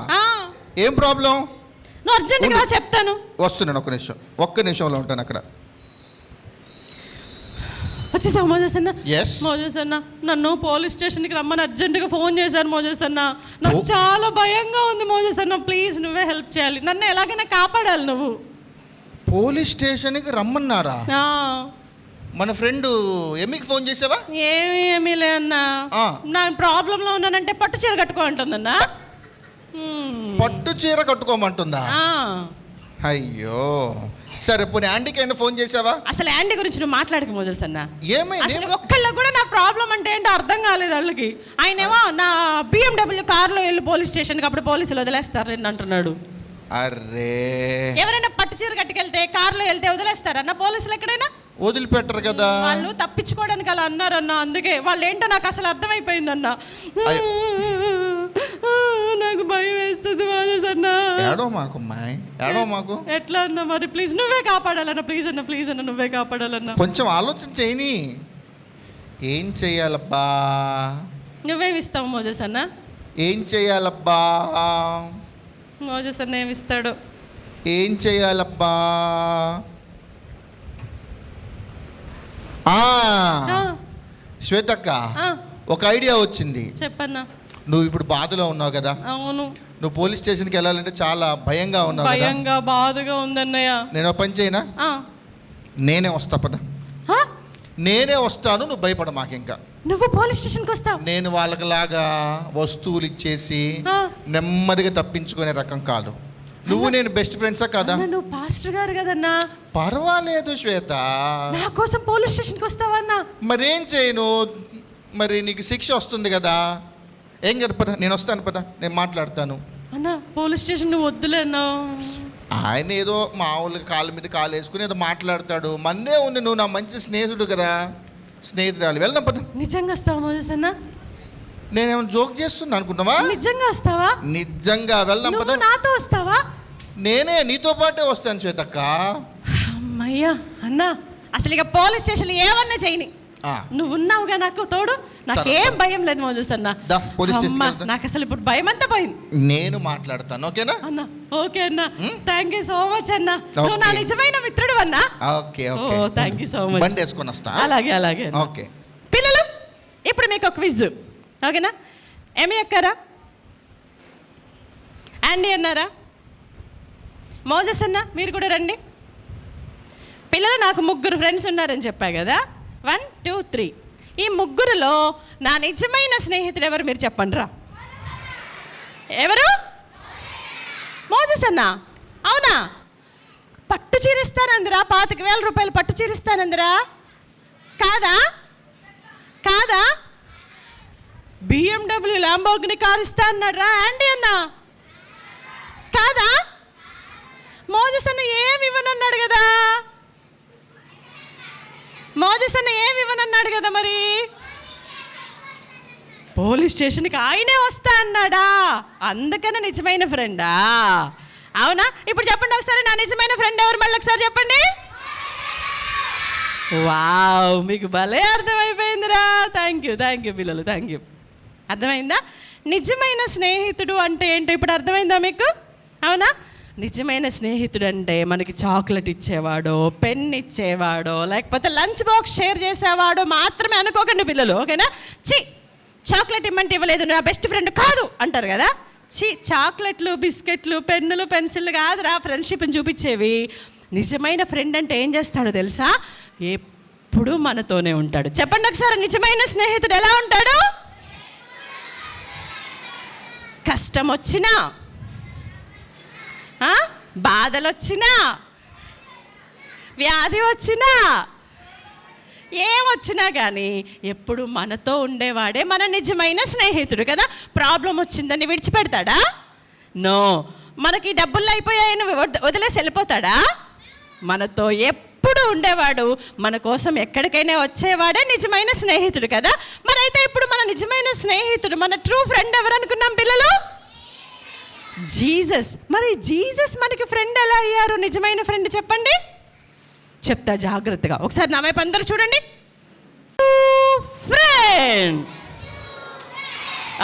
ఏం ప్రాబ్లం? నువ్వు అర్జెంట్గా చెప్తాను. వస్తున్నాను, ఒక్క నిమిషంలో ఉంటాను అక్కడ. వచ్చేసావు మోజెస్ అన్న? Yes. మోజెస్ అన్న, నన్ను పోలీస్ స్టేషన్కి రమ్మని అర్జెంటుగా ఫోన్ చేశారు మోజెస్ అన్న. నాకు చాలా భయంగా ఉంది మోజెస్ అన్న, ప్లీజ్ నువ్వే హెల్ప్ చేయాలి, నన్ను ఎలాగైనా కాపాడాలి నువ్వు. పోలీస్ స్టేషన్కి రమ్మన్నారా? మన ఫ్రెండ్ ఎమ్మికి ఫోన్ చేసావా? ఏమీ లే అన్నా, ఆ. నా ప్రాబ్లంలో ఉన్నానంటే పట్టు చీర కట్టుకో అంటుందన్నా. పట్టు చీర కట్టుకోమంటుందా? ఆ. అయ్యో, సరే పోనీ ఆంటీకి అయినా ఫోన్ చేసావా? అసలు యాంటీ గురించి నువ్వు మాట్లాడక మోజస్ అన్న. ఏమైంది? అసలు ఒక్కళ్ళకి కూడా నా ప్రాబ్లం అంటే ఏంటో అర్థం కాలేదు వాళ్ళకి. ఆయనేమో నా BMW కార్లో వెళ్ళి పోలీస్ స్టేషన్కి, అప్పుడు పోలీసులు వదిలేస్తారు నేను అంటున్నాడు. అరే, ఎవరైనా పట్టు చీర కట్టుకెళ్తే కార్లో వెళ్తే వదిలేస్తారన్న పోలీసులు ఎక్కడైనా? వదిలిపెట్టరు కదా. వాళ్ళు తప్పించుకోవడానికి అలా అన్నారన్న. అందుకే వాళ్ళు ఏంటో నాకు అసలు అర్థమైపోయిందన్న. నాకు భయం వేస్తుంది మోజస్ అన్న. ఏడో మాకు అమ్మాయి, ఏడో మాకు. ఎట్లా అన్న మరి? ప్లీజ్ నువ్వే కాపాడాలన్న, ప్లీజ్ అన్న, ప్లీజ్ అన్న, నువ్వే కాపాడాలన్న. కొంచెం ఆలోచన చేయని. ఏం చెయ్యాలబ్బా? నువ్వేమి ఇస్తావు మోజస్ అన్న? ఏం చెయ్యాలబ్బా? మోజస్ అన్న ఏమిస్తాడు? ఏం చెయ్యాలబ్బా? శ్వేతక్క, ఒక ఐడియా వచ్చింది. చెప్పన్నా. నువ్వు ఇప్పుడు బాధలో ఉన్నావు కదా. అవును. నువ్వు పోలీస్ స్టేషన్కి వెళ్ళాలంటే చాలా భయంగా ఉన్నావు కదా. భయంగా బాధగా ఉందన్నయ్య. నేను పని చేయనా? నేనే వస్తా పద. నేనే వస్తాను, నువ్వు భయపడ మాకు. ఇంకా నువ్వు పోలీస్ స్టేషన్కి వస్తావు? నేను వాళ్ళకిలాగా వస్తువులు ఇచ్చేసి నెమ్మదిగా తప్పించుకునే రకం కాదు. నువ్వు నేను బెస్ట్ ఫ్రెండ్సా కదా? నువ్వు పాస్టర్ గారు కదన్నా. పర్వాలేదు శ్వేత, నా కోసం పోలీస్ స్టేషన్కి వస్తావన్నా? మరేం చేయను, మరి నీకు శిక్ష వస్తుంది కదా. ఏం కదా, పద నేను వస్తాను, పద నేను మాట్లాడతాను. అన్నా పోలీస్ స్టేషన్ నువ్వు వద్దులే అన్నా. ఆయన ఏదో మామూలుగా కాళ్ళ మీద కాలు వేసుకుని ఏదో మాట్లాడతాడు. మందే ఉంది, నువ్వు నా మంచి స్నేహితుడు కదా, స్నేహితురాలు. వెళ్దాం పద. నిజంగా వస్తావా మోజస్ అన్న? నేనేమైనా జోక్ చేస్తున్నా అనుకున్నావా? నిజంగా వస్తావా? నిజంగా వెళ్దాం పద. నువ్వు నాతో వస్తావా? నేనే నీతో పాటే వస్తాను శ్వేతక్క. అమ్మయ్యా అన్నా, అసలు ఇక పోలీస్ స్టేషన్ ఏమన్నా చేయని, నువ్వు ఉన్నావుగా నాకు తోడు. నాకేం భయం లేదు మోజస్ అన్న. నాకు అసలు ఇప్పుడు భయం అంతా పోయింది. నేను మాట్లాడతాను, ఓకేనా అన్న? ఓకే అన్న, థ్యాంక్ యూ సో మచ్ అన్న. నువ్వు నా నిజమైన మిత్రుడు అన్న. Okay okay, thank you so much. బండి వేసుకొని వస్తా. అలాగే అలాగే. ఓకే పిల్లలు, ఇప్పుడు మీకు ఒక క్విజ్, ఓకేనా? ఏమి ఎక్కారా? యాండీ అన్నారా? మోజస్ అన్న మీరు కూడా రండి. పిల్లలు, నాకు 3 ఫ్రెండ్స్ ఉన్నారని చెప్పా కదా. 1 2 3. ఈ 3లో నా నిజమైన స్నేహితుడు ఎవరు మీరు చెప్పండి రా. ఎవరు? మోజస్ అన్న. అవునా? పట్టు చీరిస్తానందిరా, 25,000 రూపాయలు పట్టు చీరిస్తానందిరా. కాదా? కాదా? BMW ల్యాంబోర్గిని కారు ఇస్తా అన్నాడు రా యాండీ అన్న. కాదా? మోజస్ అన్న ఏమి ఇవ్వనన్నాడు కదా. మోజస్ అన్న ఏమి ఇవ్వనన్నాడు కదా. మరి పోలీస్ స్టేషన్కి ఆయనే వస్తా అన్నాడా? అందుకనే నిజమైన ఫ్రెండా? అవునా? ఇప్పుడు చెప్పండి ఒకసారి, నా నిజమైన ఫ్రెండ్ ఎవరు? మళ్ళీ ఒకసారి చెప్పండి. వావ్, మీకు భలే అర్థమైపోయిందిరా. థ్యాంక్ యూ పిల్లలు, థ్యాంక్ యూ. అర్థమైందా? నిజమైన స్నేహితుడు అంటే ఏంటో ఇప్పుడు అర్థమైందా మీకు? అవునా? నిజమైన స్నేహితుడు అంటే మనకి చాక్లెట్ ఇచ్చేవాడో, పెన్ ఇచ్చేవాడో, లేకపోతే లంచ్ బాక్స్ షేర్ చేసేవాడో మాత్రమే అనుకోకండి పిల్లలు, ఓకేనా? చాక్లెట్ ఇమ్మంటే ఇవ్వలేదు, నా బెస్ట్ ఫ్రెండ్ కాదు అంటారు కదా. చాక్లెట్లు, బిస్కెట్లు, పెన్నులు, పెన్సిళ్ళు కాదురా ఫ్రెండ్షిప్ని చూపించేవి. నిజమైన ఫ్రెండ్ అంటే ఏం చేస్తాడో తెలుసా? ఎప్పుడు మనతోనే ఉంటాడు. చెప్పండి ఒకసారి, నిజమైన స్నేహితుడు ఎలా ఉంటాడు? కష్టం వచ్చినా, బాధలు వచ్చినా, వ్యాధి వచ్చినా, ఏమొచ్చినా కానీ ఎప్పుడు మనతో ఉండేవాడే మన నిజమైన స్నేహితుడు కదా. ప్రాబ్లం వచ్చిందని విడిచిపెడతాడా? నో. మనకి డబ్బులు అయిపోయాయని వదిలేసి వెళ్ళిపోతాడా? మనతో ఎప్పుడు ఉండేవాడు, మన కోసం ఎక్కడికైనా వచ్చేవాడే నిజమైన స్నేహితుడు కదా. మరి అయితే ఇప్పుడు మన నిజమైన స్నేహితుడు, మన ట్రూ ఫ్రెండ్ ఎవరు అనుకున్నాం పిల్లలు? జీసస్. మరి జీసస్ మనకి ఫ్రెండ్ ఎలా అయ్యారు? నిజమైన ఫ్రెండ్ చెప్పండి. చెప్తా జాగ్రత్తగా. ఒకసారి నా వైపు అందరూ చూడండి. ఫ్రెండ్.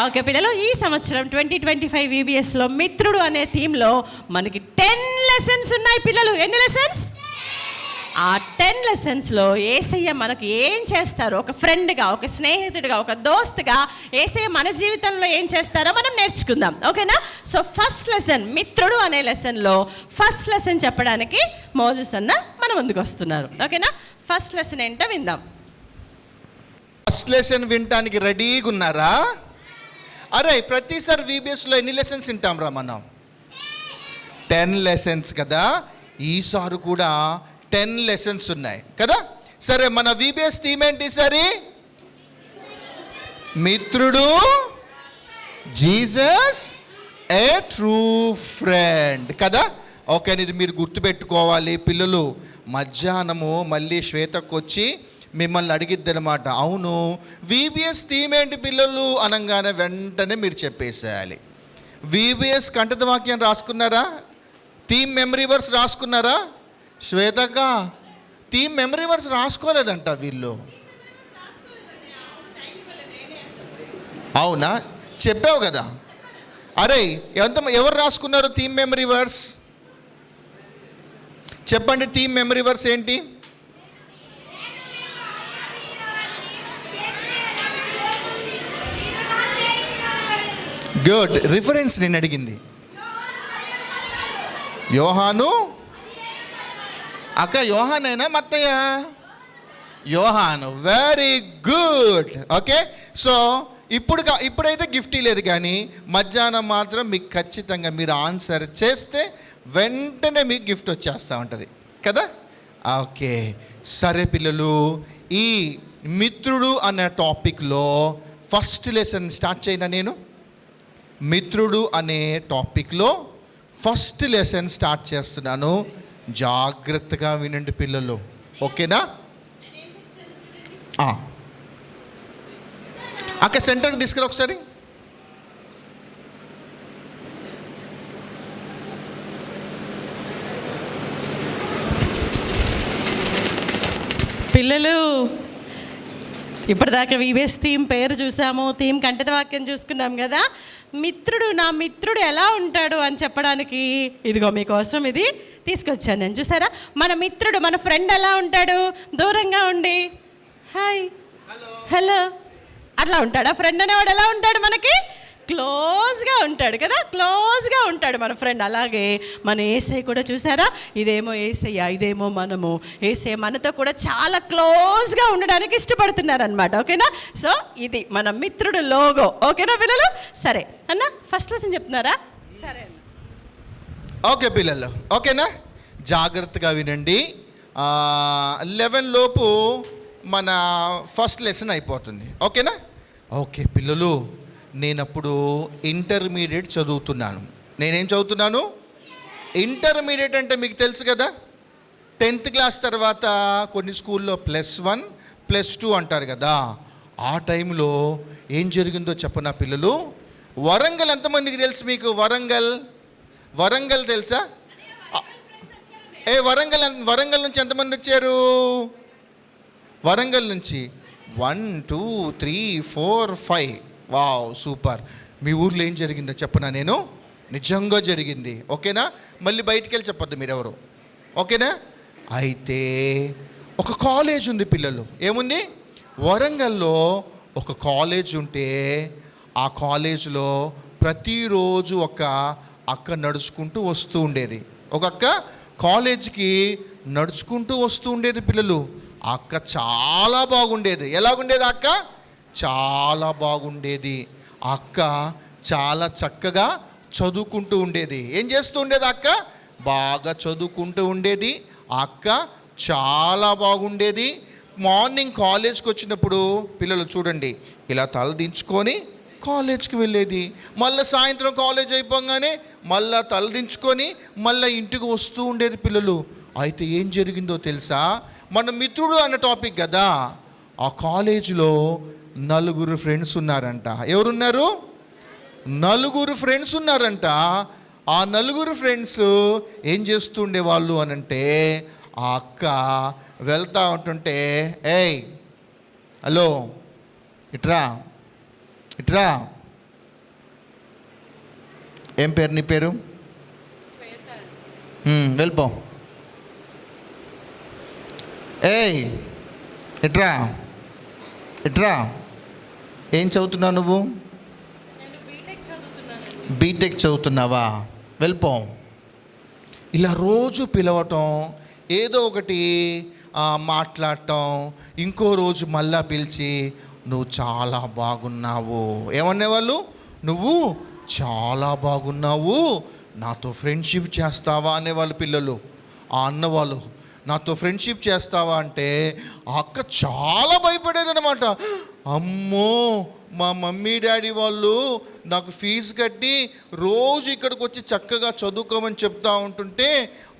ఓకే పిల్లలు, ఈ సంవత్సరం 2025 VBSలో మిత్రుడు అనే థీమ్లో మనకి 10 లెసన్స్ ఉన్నాయి పిల్లలు. ఎన్ని లెసన్స్? ఆ 10 లెసన్స్లో యేసయ్య మనకు ఏం చేస్తారో, ఒక ఫ్రెండ్గా, ఒక స్నేహితుడిగా, ఒక దోస్తుగా యేసయ్య మన జీవితంలో ఏం చేస్తారో మనం నేర్చుకుందాం. ఓకేనా? సో ఫస్ట్ లెసన్, మిత్రుడు అనే లెసన్లో ఫస్ట్ లెసన్ చెప్పడానికి మోజెస్ అన్న మన ముందుకు వస్తున్నారు. ఓకేనా? ఫస్ట్ లెసన్ ఏంటో విందాం. ఫస్ట్ లెసన్ వినటానికి రెడీగా ఉన్నారా? అరే, ప్రతిసారి VBSలో ఎన్ని లెసన్స్ వింటాం రా మనం? 10 లెసన్స్ కదా. ఈసారి కూడా 10 లెసన్స్ ఉన్నాయి కదా. సరే, మన VBS థీమ్ ఏంటి సరే? మిత్రుడు, జీసస్ ఏ ట్రూ ఫ్రెండ్ కదా. ఓకే, ఇది మీరు గుర్తుపెట్టుకోవాలి పిల్లలు. మధ్యాహ్నము మళ్ళీ శ్వేతకు వచ్చి మిమ్మల్ని అడిగిద్ది అనమాట, అవును VBS థీమ్ ఏంటి పిల్లలు అనగానే వెంటనే మీరు చెప్పేసేయాలి. VBS కంఠత వాక్యం రాసుకున్నారా? థీమ్ మెమరీ వర్స్ రాసుకున్నారా? శ్వేతక్క థీమ్ మెమరీ వర్స్ రాసుకోలేదంట వీళ్ళు. అవునా? చెప్పావు కదా. అరే, ఎవరు రాసుకున్నారు థీమ్ మెమరీ వర్స్? చెప్పండి, థీమ్ మెమరీ వర్స్ ఏంటి? గుడ్ రిఫరెన్స్ నేను అడిగింది. యోహాను. అక్క యోహానేనా Mattayya? Yohanu. Very good. Okay, so ఇప్పుడైతే గిఫ్ట్ లేదు, కానీ మధ్యాహ్నం మాత్రం మీకు ఖచ్చితంగా మీరు ఆన్సర్ చేస్తే వెంటనే మీకు గిఫ్ట్ వచ్చేస్తూ ఉంటుంది కదా. ఓకే, సరే పిల్లలు, ఈ మిత్రుడు అనే టాపిక్లో ఫస్ట్ లెసన్ స్టార్ట్ చేయనా నేను? మిత్రుడు అనే టాపిక్లో ఫస్ట్ లెసన్ స్టార్ట్ చేస్తున్నాను. జాగ్రత్తగా వినండి పిల్లలు, ఓకేనా? అక్కడ సెంటర్కి తీసుకురా ఒకసారి. పిల్లలు, ఇప్పటిదాకా VBS థీమ్ పేరు చూసాము, థీమ్ కంఠత వాక్యం చూసుకున్నాం కదా. మిత్రుడు, నా మిత్రుడు ఎలా ఉంటాడు అని చెప్పడానికి ఇదిగో మీకోసం ఇది తీసుకొచ్చాను నేను. చూసారా, మన మిత్రుడు, మన ఫ్రెండ్ ఎలా ఉంటాడు? దూరంగా ఉండి హాయ్ హలో అట్లా ఉంటాడు. ఆ ఫ్రెండ్ అనేవాడు ఎలా ఉంటాడు? మనకి క్లోజ్గా ఉంటాడు కదా, క్లోజ్గా ఉంటాడు మన ఫ్రెండ్. అలాగే మన యేసయ్య కూడా చూసారా, ఇదేమో యేసయ్య, ఇదేమో మనము. యేసయ్య మనతో కూడా చాలా క్లోజ్గా ఉండడానికి ఇష్టపడుతున్నారు అనమాట. ఓకేనా? సో ఇది మన మిత్రుడు లోగో. ఓకేనా పిల్లలు? సరే అన్న, ఫస్ట్ లెసన్ చెప్తున్నారా? సరే అన్న. ఓకే పిల్లలు, ఓకేనా? జాగ్రత్తగా వినండి. 11 లోపు మన ఫస్ట్ లెసన్ అయిపోతుంది. ఓకేనా? ఓకే పిల్లలు, నేనప్పుడు ఇంటర్మీడియట్ చదువుతున్నాను. నేనేం చదువుతున్నాను? ఇంటర్మీడియట్ అంటే మీకు తెలుసు కదా, 10th క్లాస్ తర్వాత కొన్ని స్కూల్లో +1 +2 అంటారు కదా. ఆ టైంలో ఏం జరిగిందో చెప్పనా పిల్లలు? వరంగల్ ఎంతమందికి తెలుసు మీకు? వరంగల్ తెలుసా? వరంగల్ నుంచి ఎంతమంది వచ్చారు? వరంగల్ నుంచి 1 2 3 4 5. Wow, super. మీ ఊర్లో ఏం జరిగిందో చెప్పనా నేను? నిజంగా జరిగింది. ఓకేనా? మళ్ళీ బయటికి వెళ్ళి చెప్పొద్దు మీరెవరు. ఓకేనా? అయితే ఒక కాలేజ్ ఉంది పిల్లలు. ఏముంది? వరంగల్లో ఒక కాలేజ్ ఉంటే ఆ కాలేజీలో ప్రతిరోజు ఒక అక్క నడుచుకుంటూ వస్తూ ఉండేది. ఒక అక్క కాలేజీకి నడుచుకుంటూ వస్తూ ఉండేది పిల్లలు. ఆ అక్క చాలా బాగుండేది. ఎలాగుండేది అక్క? చాలా బాగుండేది. ఆ అక్క చాలా చక్కగా చదువుకుంటూ ఉండేది. ఏం చేస్తూ ఉండేది అక్క? బాగా చదువుకుంటూ ఉండేది. ఆ అక్క చాలా బాగుండేది. మార్నింగ్ కాలేజ్కి వచ్చినప్పుడు పిల్లలు చూడండి, ఇలా తలదించుకొని కాలేజ్కి వెళ్ళేది. మళ్ళీ సాయంత్రం కాలేజ్ అయిపోగానే మళ్ళీ తలదించుకొని మళ్ళీ ఇంటికి వస్తూ ఉండేది పిల్లలు. అయితే ఏం జరిగిందో తెలుసా? మన మిత్రుడు అన్న టాపిక్ కదా. ఆ కాలేజీలో 4 ఫ్రెండ్స్ ఉన్నారంట. ఎవరున్నారు? 4 ఫ్రెండ్స్ ఉన్నారంట. ఆ 4 ఫ్రెండ్స్ ఏం చేస్తుండే వాళ్ళు అనంటే, ఆ అక్క వెళ్తూ ఉంటుంటే, ఏయ్ హలో ఇట్రా ఏం పేరు నీ పేరు? వెళ్ళిపో. ఏయ్ ఇట్రా ఇట్రా, ఏం చదువుతున్నావు నువ్వు? బీటెక్ చదువుతున్నావా? వెళ్ళిపో. ఇలా రోజు పిలవటం, ఏదో ఒకటి మాట్లాడటం, ఇంకో రోజు మళ్ళా పిలిచి నువ్వు చాలా బాగున్నావు ఏమనేవాళ్ళు? నువ్వు చాలా బాగున్నావు, నాతో ఫ్రెండ్షిప్ చేస్తావా అనేవాళ్ళు పిల్లలు. ఆ అన్నవాళ్ళు నాతో ఫ్రెండ్షిప్ చేస్తావా అంటే ఆ అక్క చాలా భయపడేదన్నమాట. అమ్మో, మా మమ్మీ డాడీ వాళ్ళు నాకు ఫీజు కట్టి రోజు ఇక్కడికి వచ్చి చక్కగా చదువుకోమని చెప్తా ఉంటుంటే,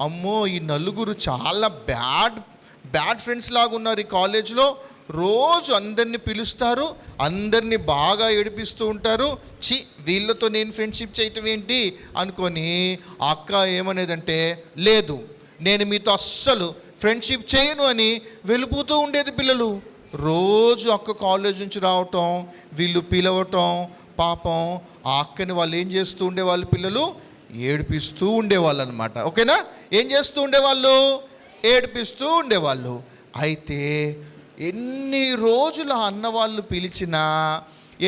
అమ్మో ఈ నలుగురు చాలా బ్యాడ్ ఫ్రెండ్స్ లాగా ఉన్నారు ఈ కాలేజ్లో, రోజు అందరినీ పిలుస్తారు, అందరినీ బాగా ఏడిపిస్తూ ఉంటారు, వీళ్ళతో నేను ఫ్రెండ్షిప్ చేయటం ఏంటి అనుకొని ఆ అక్క ఏమనేదంటే, లేదు నేను మీతో అస్సలు ఫ్రెండ్షిప్ చేయను అని వెళ్ళిపోతూ ఉండేది పిల్లలు. రోజు అక్క కాలేజ్ నుంచి రావటం, వీళ్ళు పిలవటం, పాపం ఆ అక్కని వాళ్ళు ఏం చేస్తూ ఉండేవాళ్ళు పిల్లలు? ఏడిపిస్తూ ఉండేవాళ్ళు అనమాట. ఓకేనా? ఏం చేస్తూ ఉండేవాళ్ళు? ఏడిపిస్తూ ఉండేవాళ్ళు. అయితే ఎన్ని రోజులు ఆ అన్నవాళ్ళు పిలిచినా,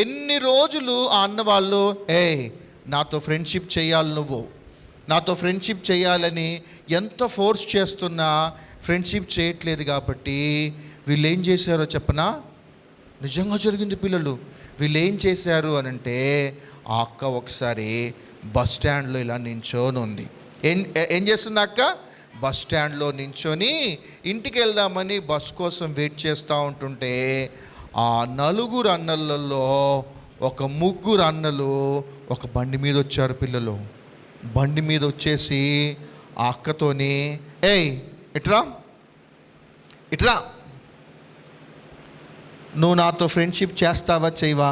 ఎన్ని రోజులు ఆ అన్నవాళ్ళు నాతో ఫ్రెండ్షిప్ చేయాలి, నువ్వు నాతో ఫ్రెండ్షిప్ చేయాలని ఎంత ఫోర్స్ చేస్తున్నా ఫ్రెండ్షిప్ చేయట్లేదు. కాబట్టి వీళ్ళు ఏం చేశారో చెప్పనా? నిజంగా జరిగింది పిల్లలు. వీళ్ళు ఏం చేశారు అని అంటే, ఆ అక్క ఒకసారి బస్ స్టాండ్లో ఇలా నించొని ఉంది. ఏం చేస్తుంది అక్క? బస్ స్టాండ్లో నించొని ఇంటికి వెళ్దామని బస్ కోసం వెయిట్ చేస్తూ ఉంటుంటే, ఆ నలుగురు అన్నలలో ఒక ముగ్గురు అన్నలు ఒక బండి మీద వచ్చారు పిల్లలు. బండి మీద వచ్చేసి ఆ అక్కతోని, ఇట్రా ఇట్రా, నువ్వు నాతో ఫ్రెండ్షిప్ చేస్తావా చేయవా?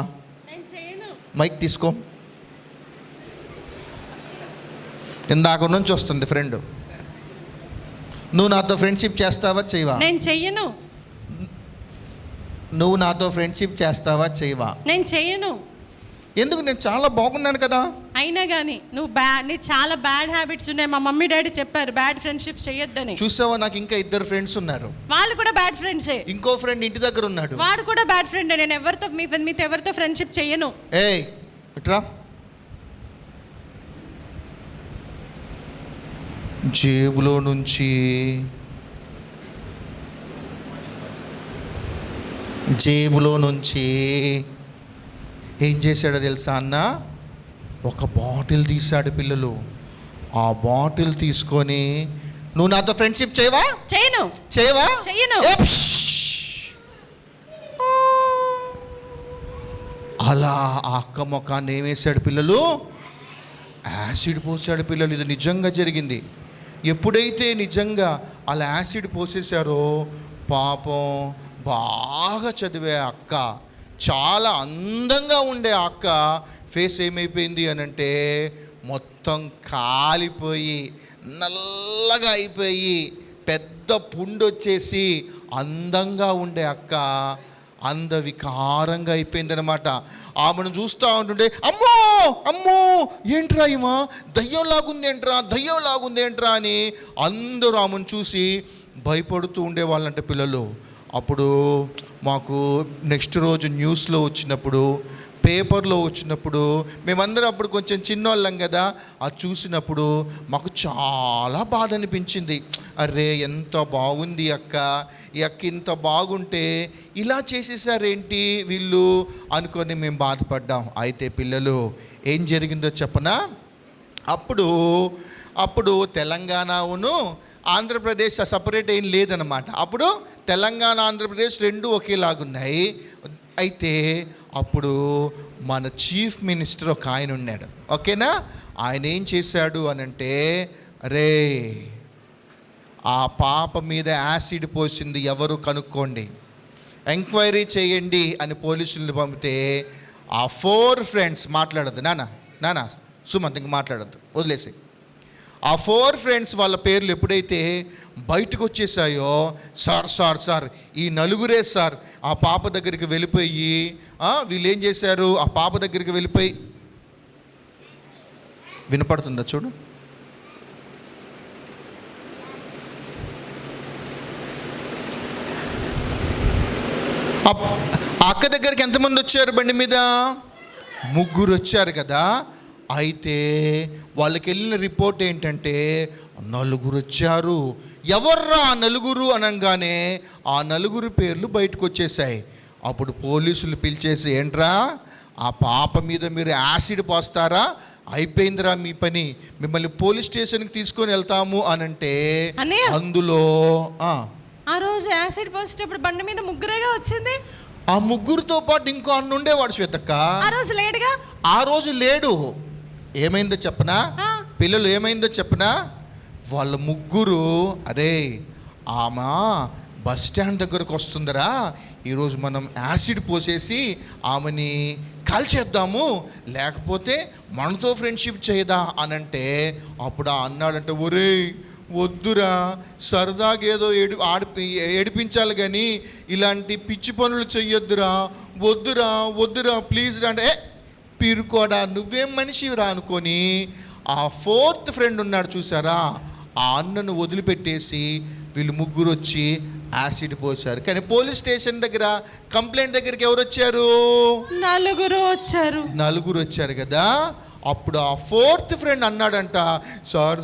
మైక్ తీసుకో. ఇందాక నుంచి వస్తుంది ఫ్రెండ్. నువ్వు నాతో ఫ్రెండ్షిప్ చేస్తావా చేయవా? నేను చెయ్యను. నువ్వు నాతో ఫ్రెండ్షిప్ చేస్తావా చేయవా? నేను చెయ్యను. ఎందుకు? నేను చాలా బాగున్నాను కదా. అయినా కానీ నీ చాలా బ్యాడ్ హ్యాబిట్స్ ఉన్నాయి. మా మమ్మీ డాడీ చెప్పారు బ్యాడ్ ఫ్రెండ్షిప్ చేయొద్దని. చూసావా, నాకు ఇంకా ఇద్దరు ఫ్రెండ్స్ ఉన్నారు. వాళ్ళు కూడా బ్యాడ్ ఫ్రెండ్సే. ఇంకో ఫ్రెండ్ ఇంటి దగ్గర ఉన్నాడు, వాడు కూడా బ్యాడ్ ఫ్రెండ్. నేను మీతో ఎవరితో ఫ్రెండ్షిప్ చెయ్యను. ఇట్రా. జేబులో నుంచి ఏం చేశాడో తెలుసా అన్న? ఒక బాటిల్ తీశాడు పిల్లలు. ఆ బాటిల్ తీసుకొని, నువ్వు నాతో ఫ్రెండ్షిప్ చేయవా? చేయను. చేయవా? చేయను. అలా ఆ అక్క మొఖాన్ని ఏమేశాడు పిల్లలు? యాసిడ్ పోసాడు పిల్లలు. ఇది నిజంగా జరిగింది. ఎప్పుడైతే నిజంగా అలా యాసిడ్ పోసేశారో, పాపం బాగా చదివే అక్క, చాలా అందంగా ఉండే అక్క ఫేస్ ఏమైపోయింది అని అంటే, మొత్తం కాలిపోయి నల్లగా అయిపోయి పెద్ద పుండు వచ్చేసి అందంగా ఉండే అక్క అందవికారంగా అయిపోయిందనమాట. ఆమెను చూస్తూ ఉంటుంటే, అమ్మో అమ్మో ఏంట్రా ఈమా, దయ్యంలాగుంది ఏంట్రా అని అందరూ ఆమెను చూసి భయపడుతూ ఉండేవాళ్ళంట పిల్లలు. అప్పుడు మాకు నెక్స్ట్ రోజు న్యూస్లో వచ్చినప్పుడు, పేపర్లో వచ్చినప్పుడు, మేమందరం అప్పుడు కొంచెం చిన్నోళ్ళం కదా, అది చూసినప్పుడు మాకు చాలా బాధ అనిపించింది. అరే ఎంత బాగుంది అక్క, ఈ అక్క ఇంత బాగుంటే ఇలా చేసేసారేంటి వీళ్ళు అనుకొని మేము బాధపడ్డాం. అయితే పిల్లలు ఏం జరిగిందో చెప్పనా? అప్పుడు తెలంగాణను ఆంధ్రప్రదేశ్ సపరేట్ ఏం లేదనమాట. అప్పుడు తెలంగాణ ఆంధ్రప్రదేశ్ రెండు ఒకేలాగున్నాయి. అయితే అప్పుడు మన చీఫ్ మినిస్టర్ ఒక ఆయన ఉన్నాడు. ఓకేనా? ఆయన ఏం చేశాడు అనంటే, అరే ఆ పాప మీద యాసిడ్ పోసింది ఎవరు కనుక్కోండి, ఎంక్వైరీ చేయండి అని పోలీసులను పంపితే, ఆ 4 ఫ్రెండ్స్ మాట్లాడద్దు నాన్న సుమంత్ ఇంక మాట్లాడద్దు, వదిలేసి. ఆ 4 ఫ్రెండ్స్ వాళ్ళ పేర్లు ఎప్పుడైతే బయటకు వచ్చేసాయో, సార్ ఈ నలుగురే సార్ ఆ పాప దగ్గరికి వెళ్ళిపోయి, వీళ్ళు ఏం చేశారు, ఆ పాప దగ్గరికి వెళ్ళిపోయి, వినపడుతుందా చూడు, ఆ అక్క దగ్గరికి ఎంతమంది వచ్చారు బండి మీద? ముగ్గురు వచ్చారు కదా. అయితే వాళ్ళకి వెళ్ళిన రిపోర్ట్ ఏంటంటే నలుగురు వచ్చారు. ఎవర్రా ఆ నలుగురు అనగానే ఆ నలుగురు పేర్లు బయటకు వచ్చేసాయి. అప్పుడు పోలీసులు పిలిచేసి, ఏంట్రా ఆ పాప మీద మీరు యాసిడ్ పోస్తారా, అయిపోయిందిరా మీ పని, మిమ్మల్ని పోలీస్ స్టేషన్కి తీసుకొని వెళ్తాము అనంటే అన్నయ్య, అందులో ఆ రోజు యాసిడ్ పోసేటప్పుడు బండి మీద ముగ్గురేగా వచ్చింది. ఆ ముగ్గురితో పాటు ఇంకో అన్న ఉండేవాడు శ్వేతక్క. ఆ రోజు లేడుగా. ఆ రోజు లేడు. ఏమైందో చెప్పనా పిల్లలు, ఏమైందో చెప్పనా? వాళ్ళ ముగ్గురు, అరే ఆమె బస్ స్టాండ్ దగ్గరకు వస్తుందిరా, ఈరోజు మనం యాసిడ్ పోసేసి ఆమెని కాల్చేద్దాము, లేకపోతే మనతో ఫ్రెండ్షిప్ చేయదా అనంటే అప్పుడు అన్నాడంటే, ఒరేయ్ వద్దురా, సరదాగా ఏదో ఏడిపించాలి కానీ ఇలాంటి పిచ్చి పనులు చెయ్యొద్దురా, వద్దురా వద్దురా ప్లీజ్ రా అంటే, పిరుకోడా నువ్వేం మనిషిరా అనుకొని ఆ ఫోర్త్ ఫ్రెండ్ ఉన్నాడు చూసారా, ఆ అన్నను వదిలిపెట్టేసి వీళ్ళు ముగ్గురు వచ్చి యాసిడ్ పోసారు. కానీ పోలీస్ స్టేషన్ దగ్గర కంప్లైంట్ దగ్గరికి ఎవరు వచ్చారు? నలుగురు వచ్చారు కదా. అప్పుడు ఆ ఫోర్త్ ఫ్రెండ్ అన్నాడంట, సార్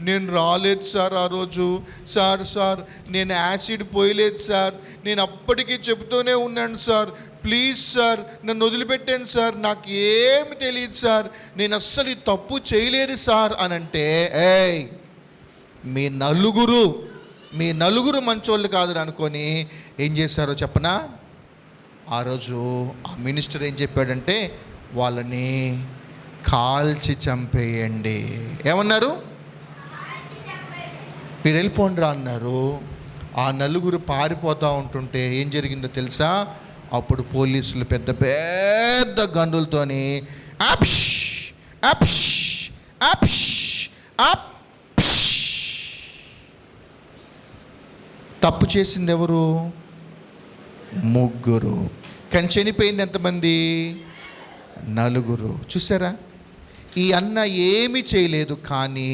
నేను రాలేదు సార్ ఆ రోజు, సార్ నేను యాసిడ్ పోయలేదు సార్, నేను అప్పటికీ చెబుతూనే ఉన్నాను సార్, ప్లీజ్ సార్ నన్ను వదిలిపెట్టాను సార్, నాకు ఏమి తెలియదు సార్, నేను అస్సలు ఈ తప్పు చేయలేదు సార్ అనంటే, ఏయ్ మీ నలుగురు మంచోళ్ళు కాదు అనుకొని ఏం చేశారో చెప్పనా? ఆ రోజు ఆ మినిస్టర్ ఏం చెప్పాడంటే, వాళ్ళని కాల్చి చంపేయండి. ఏమన్నారు? మీరు వెళ్ళిపోండి రా అన్నారు. ఆ నలుగురు పారిపోతూ ఉంటుంటే ఏం జరిగిందో తెలుసా? అప్పుడు పోలీసులు పెద్ద పెద్ద గన్నులతోని అప్ష్ అప్ష్ అప్ష్ అప్ష్. తప్పు చేసింది ఎవరు? ముగ్గురు. కానీ చనిపోయింది ఎంతమంది? నలుగురు. చూసారా, ఈ అన్న ఏమీ చేయలేదు, కానీ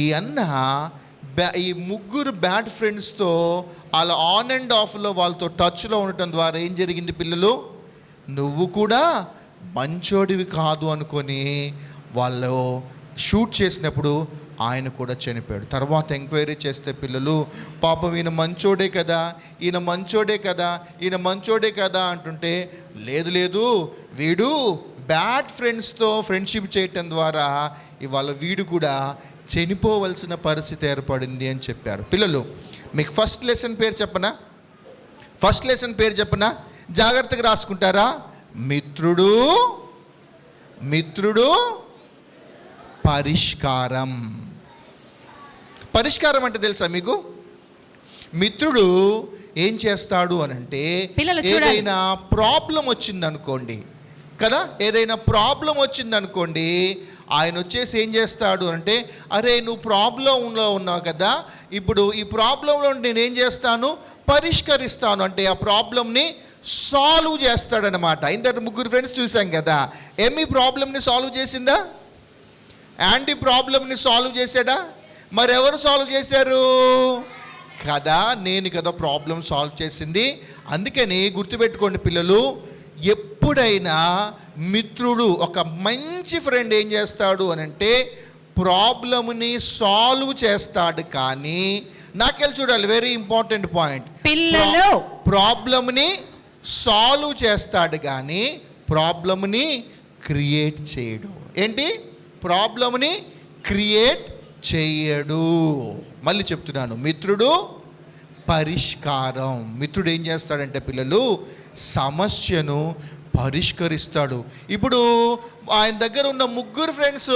ఈ అన్న ఈ ముగ్గురు బ్యాడ్ ఫ్రెండ్స్తో అలా ఆన్ అండ్ ఆఫ్లో వాళ్ళతో టచ్లో ఉండటం ద్వారా ఏం జరిగింది పిల్లలు? నువ్వు కూడా మంచోడివి కాదు అనుకొని వాళ్ళు షూట్ చేసినప్పుడు ఆయన కూడా చనిపోయాడు. తర్వాత ఎంక్వైరీ చేస్తే పిల్లలు, పాపం ఈయన మంచోడే కదా అంటుంటే, లేదు వీడు బ్యాడ్ ఫ్రెండ్స్తో ఫ్రెండ్షిప్ చేయటం ద్వారా ఇవాళ వీడు కూడా చనిపోవలసిన పరిస్థితి ఏర్పడింది అని చెప్పారు. పిల్లలు, మీకు ఫస్ట్ లెసన్ పేరు చెప్పనా? జాగ్రత్తగా రాసుకుంటారా? మిత్రుడు పరిష్కారం అంటే తెలుసా మీకు? మిత్రుడు ఏం చేస్తాడు అనంటే, ఏదైనా ప్రాబ్లం వచ్చిందనుకోండి ఆయన వచ్చేసి ఏం చేస్తాడు అంటే, అరే నువ్వు ప్రాబ్లంలో ఉన్నావు కదా, ఇప్పుడు ఈ ప్రాబ్లంలో నేనేం చేస్తాను, పరిష్కరిస్తాను అంటే ఆ ప్రాబ్లంని సాల్వ్ చేస్తాడనమాట. ఇంతటి ముగ్గురు ఫ్రెండ్స్ చూసాం కదా. ఏమి ప్రాబ్లంని సాల్వ్ చేసిందా? యాంటీ ప్రాబ్లంని సాల్వ్ చేశాడా? మరి ఎవరు సాల్వ్ చేశారు కదా? నేను కదా ప్రాబ్లం సాల్వ్ చేసింది. అందుకని గుర్తుపెట్టుకోండి పిల్లలు, ఎప్పుడైనా మిత్రుడు, ఒక మంచి ఫ్రెండ్ ఏం చేస్తాడు అనంటే ప్రాబ్లంని సాల్వ్ చేస్తాడు. కానీ నాకెళ్ళి చూడాలి, వెరీ ఇంపార్టెంట్ పాయింట్, పిల్లలు ప్రాబ్లంని సాల్వ్ చేస్తాడు కానీ ప్రాబ్లంని క్రియేట్ చేయడు. ఏంటి? ప్రాబ్లంని క్రియేట్ చేయడు. మళ్ళీ చెప్తున్నాను, మిత్రుడు పరిష్కారం. మిత్రుడు ఏం చేస్తాడంటే పిల్లలు, సమస్యను పరిష్కరిస్తాడు. ఇప్పుడు ఆయన దగ్గర ఉన్న ముగ్గురు ఫ్రెండ్స్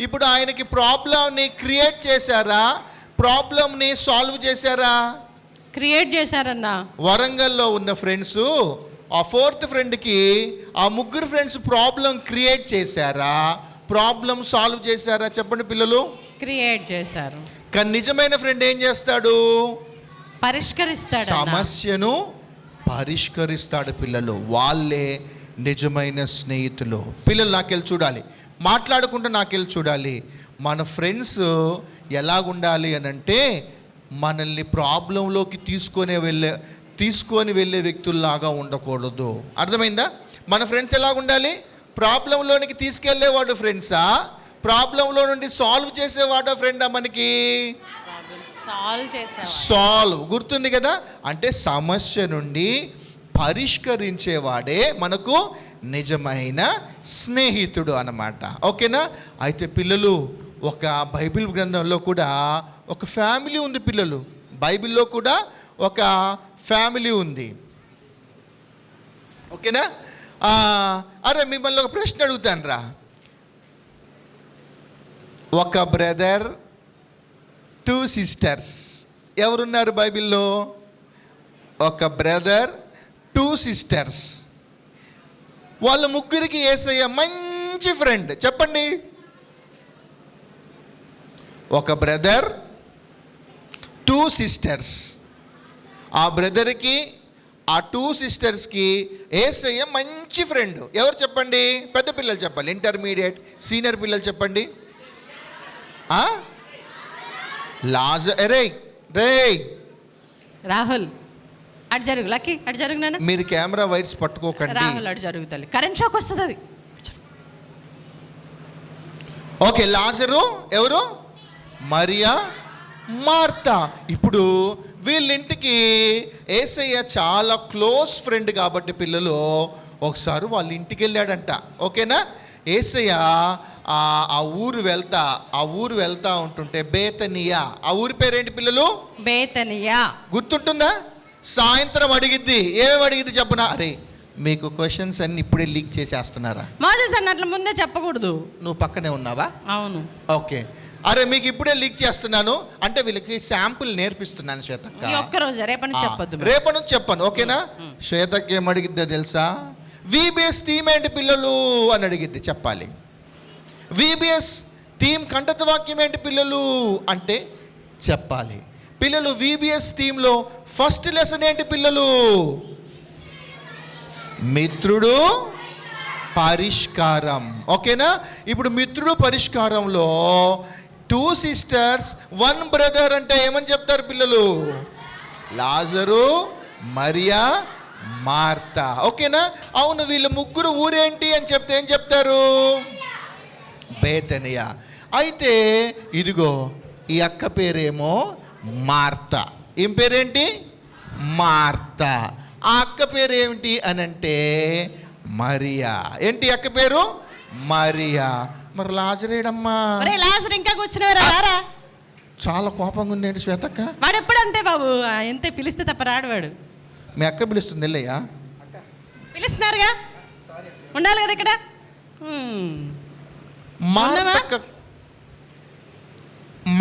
ఇప్పుడు ఆయనకి ప్రాబ్లంని క్రియేట్ చేశారా, ప్రాబ్లంని సాల్వ్ చేశారా? క్రియేట్ చేశారన్నా. వరంగల్లో ఉన్న ఫ్రెండ్స్ ఆ ఫోర్త్ ఫ్రెండ్కి ఆ ముగ్గురు ఫ్రెండ్స్ ప్రాబ్లం క్రియేట్ చేశారా, ప్రాబ్లం సాల్వ్ చేశారా? చెప్పండి పిల్లలు. క్రియేట్ చేశారు. కానీ నిజమైన ఫ్రెండ్ ఏం చేస్తాడు? పరిష్కరిస్తాడు. సమస్యను పరిష్కరిస్తాడు పిల్లలు. వాళ్ళే నిజమైన స్నేహితులు. పిల్లలు నాకెళ్ళి చూడాలి, మాట్లాడుకుంటూ నాకెళ్ళి చూడాలి. మన ఫ్రెండ్స్ ఎలాగుండాలి అని అంటే, మనల్ని ప్రాబ్లంలోకి తీసుకొని వెళ్ళే వ్యక్తుల్లాగా ఉండకూడదు. అర్థమైందా? మన ఫ్రెండ్స్ ఎలా ఉండాలి? ప్రాబ్లంలోనికి తీసుకెళ్లేవాడు ఫ్రెండ్సా, ప్రాబ్లంలో నుండి సాల్వ్ చేసేవాడా ఫ్రెండా మనకి? సాల్వ్ గుర్తుంది కదా, అంటే సమస్య నుండి పరిష్కరించేవాడే మనకు నిజమైన స్నేహితుడు అన్నమాట. ఓకేనా? అయితే పిల్లలు, ఒక బైబిల్ గ్రంథంలో కూడా ఒక ఫ్యామిలీ ఉంది. పిల్లలు, బైబిల్లో కూడా ఒక ఫ్యామిలీ ఉంది. ఓకేనా? అరే మిమ్మల్ని ఒక ప్రశ్న అడుగుతాను రా. ఒక బ్రదర్, 2 సిస్టర్స్ ఎవరున్నారు బైబిల్లో? ఒక బ్రదర్, 2 సిస్టర్స్. వాళ్ళ ముగ్గురికి యేసయ్య మంచి ఫ్రెండ్. చెప్పండి. ఒక బ్రదర్, 2 సిస్టర్స్. ఆ బ్రదర్కి, ఆ 2 సిస్టర్స్కి యేసయ్య మంచి ఫ్రెండ్. ఎవరు చెప్పండి? పెద్ద పిల్లలు చెప్పాలి, ఇంటర్మీడియట్ సీనియర్ పిల్లలు చెప్పండి. రాహుల్ అటు జరుగు, లక్కీ అటు జరుగు. నాన్న మీరు కెమెరా వైర్స్ పట్టుకోకండి. రాహుల్ అటు జరుగుతుంది, కరెంట్ షాక్ వస్తుంది. అది ఓకే. లాజరు ఎవరు? మరియా, మార్తా. ఇప్పుడు వీళ్ళింటికి యేసయ్య చాలా క్లోజ్ ఫ్రెండ్ కాబట్టి పిల్లలు ఒకసారి వాళ్ళ ఇంటికి వెళ్ళాడంట. ఓకేనా? యేసయ్య ఆ ఊరు వెళ్తా ఉంటుంటే బేతనియా, ఆ ఊరి పేరేంటి పిల్లలు? బేతనియా. గుర్తుంటుందా? సాయంత్రం అడిగిద్ది. ఏమేమి అడిగిద్ది చెప్పనా? అరే మీకు క్వశ్చన్స్ అన్ని ఇప్పుడే లీక్ చేసేస్తున్నారా? మోసెస్ అన్నట్లు ముందే చెప్పకూడదు. నువ్వు పక్కనే ఉన్నావా? అవును. ఓకే. అరే మీకు ఇప్పుడే లీక్ చేస్తున్నాను అంటే వీళ్ళకి శాంపుల్ నేర్పిస్తున్నాను. శ్వేతక్క ఒక్కరోజు, రేపటి నుంచి చెప్పొద్దు. రేపటి నుంచి చెప్పాను. ఓకేనా? శ్వేతక్క ఏం అడిగిద్దో తెలుసా? VBS థీమ్ ఏంటి పిల్లలు అని అడిగిద్ది. చెప్పాలి. VBS థీమ్ కంఠత వాక్యం ఏంటి పిల్లలు అంటే చెప్పాలి. పిల్లలు VBS థీమ్లో ఫస్ట్ లెసన్ ఏంటి పిల్లలు? మిత్రుడు పరిష్కారం. ఓకేనా? ఇప్పుడు మిత్రుడు పరిష్కారంలో 2 సిస్టర్స్ 1 బ్రదర్ అంటే ఏమని చెప్తారు పిల్లలు? లాజరు, మరియా, మార్తా. ఓకేనా? అవును. వీళ్ళ ముగ్గురు ఊరేంటి అని చెప్తే ఏం చెప్తారు? బేతనియా. అయితే ఇదిగో ఈ అక్క పేరేమో మార్తా. ఏం పేరేంటి? మార్తా. ఆ అక్క పేరు ఏమిటి అని అంటే మరియా. ఏంటి అక్క పేరు? మరియా. మరి లాజరేడమ్మా? లాజర్ ఇంకా కూర్చున్నారా? చాలా కోపంగా ఉంది శ్వేతక్క. వాడు ఎప్పుడు అంతే బాబు, ఎంత పిలిస్తే తప్ప రాడు వాడు. మీ అక్క పిలుస్తుంది వెళ్ళయ్యా. పిలుస్తున్నారుగా, ఉండాలి కదా ఇక్కడ.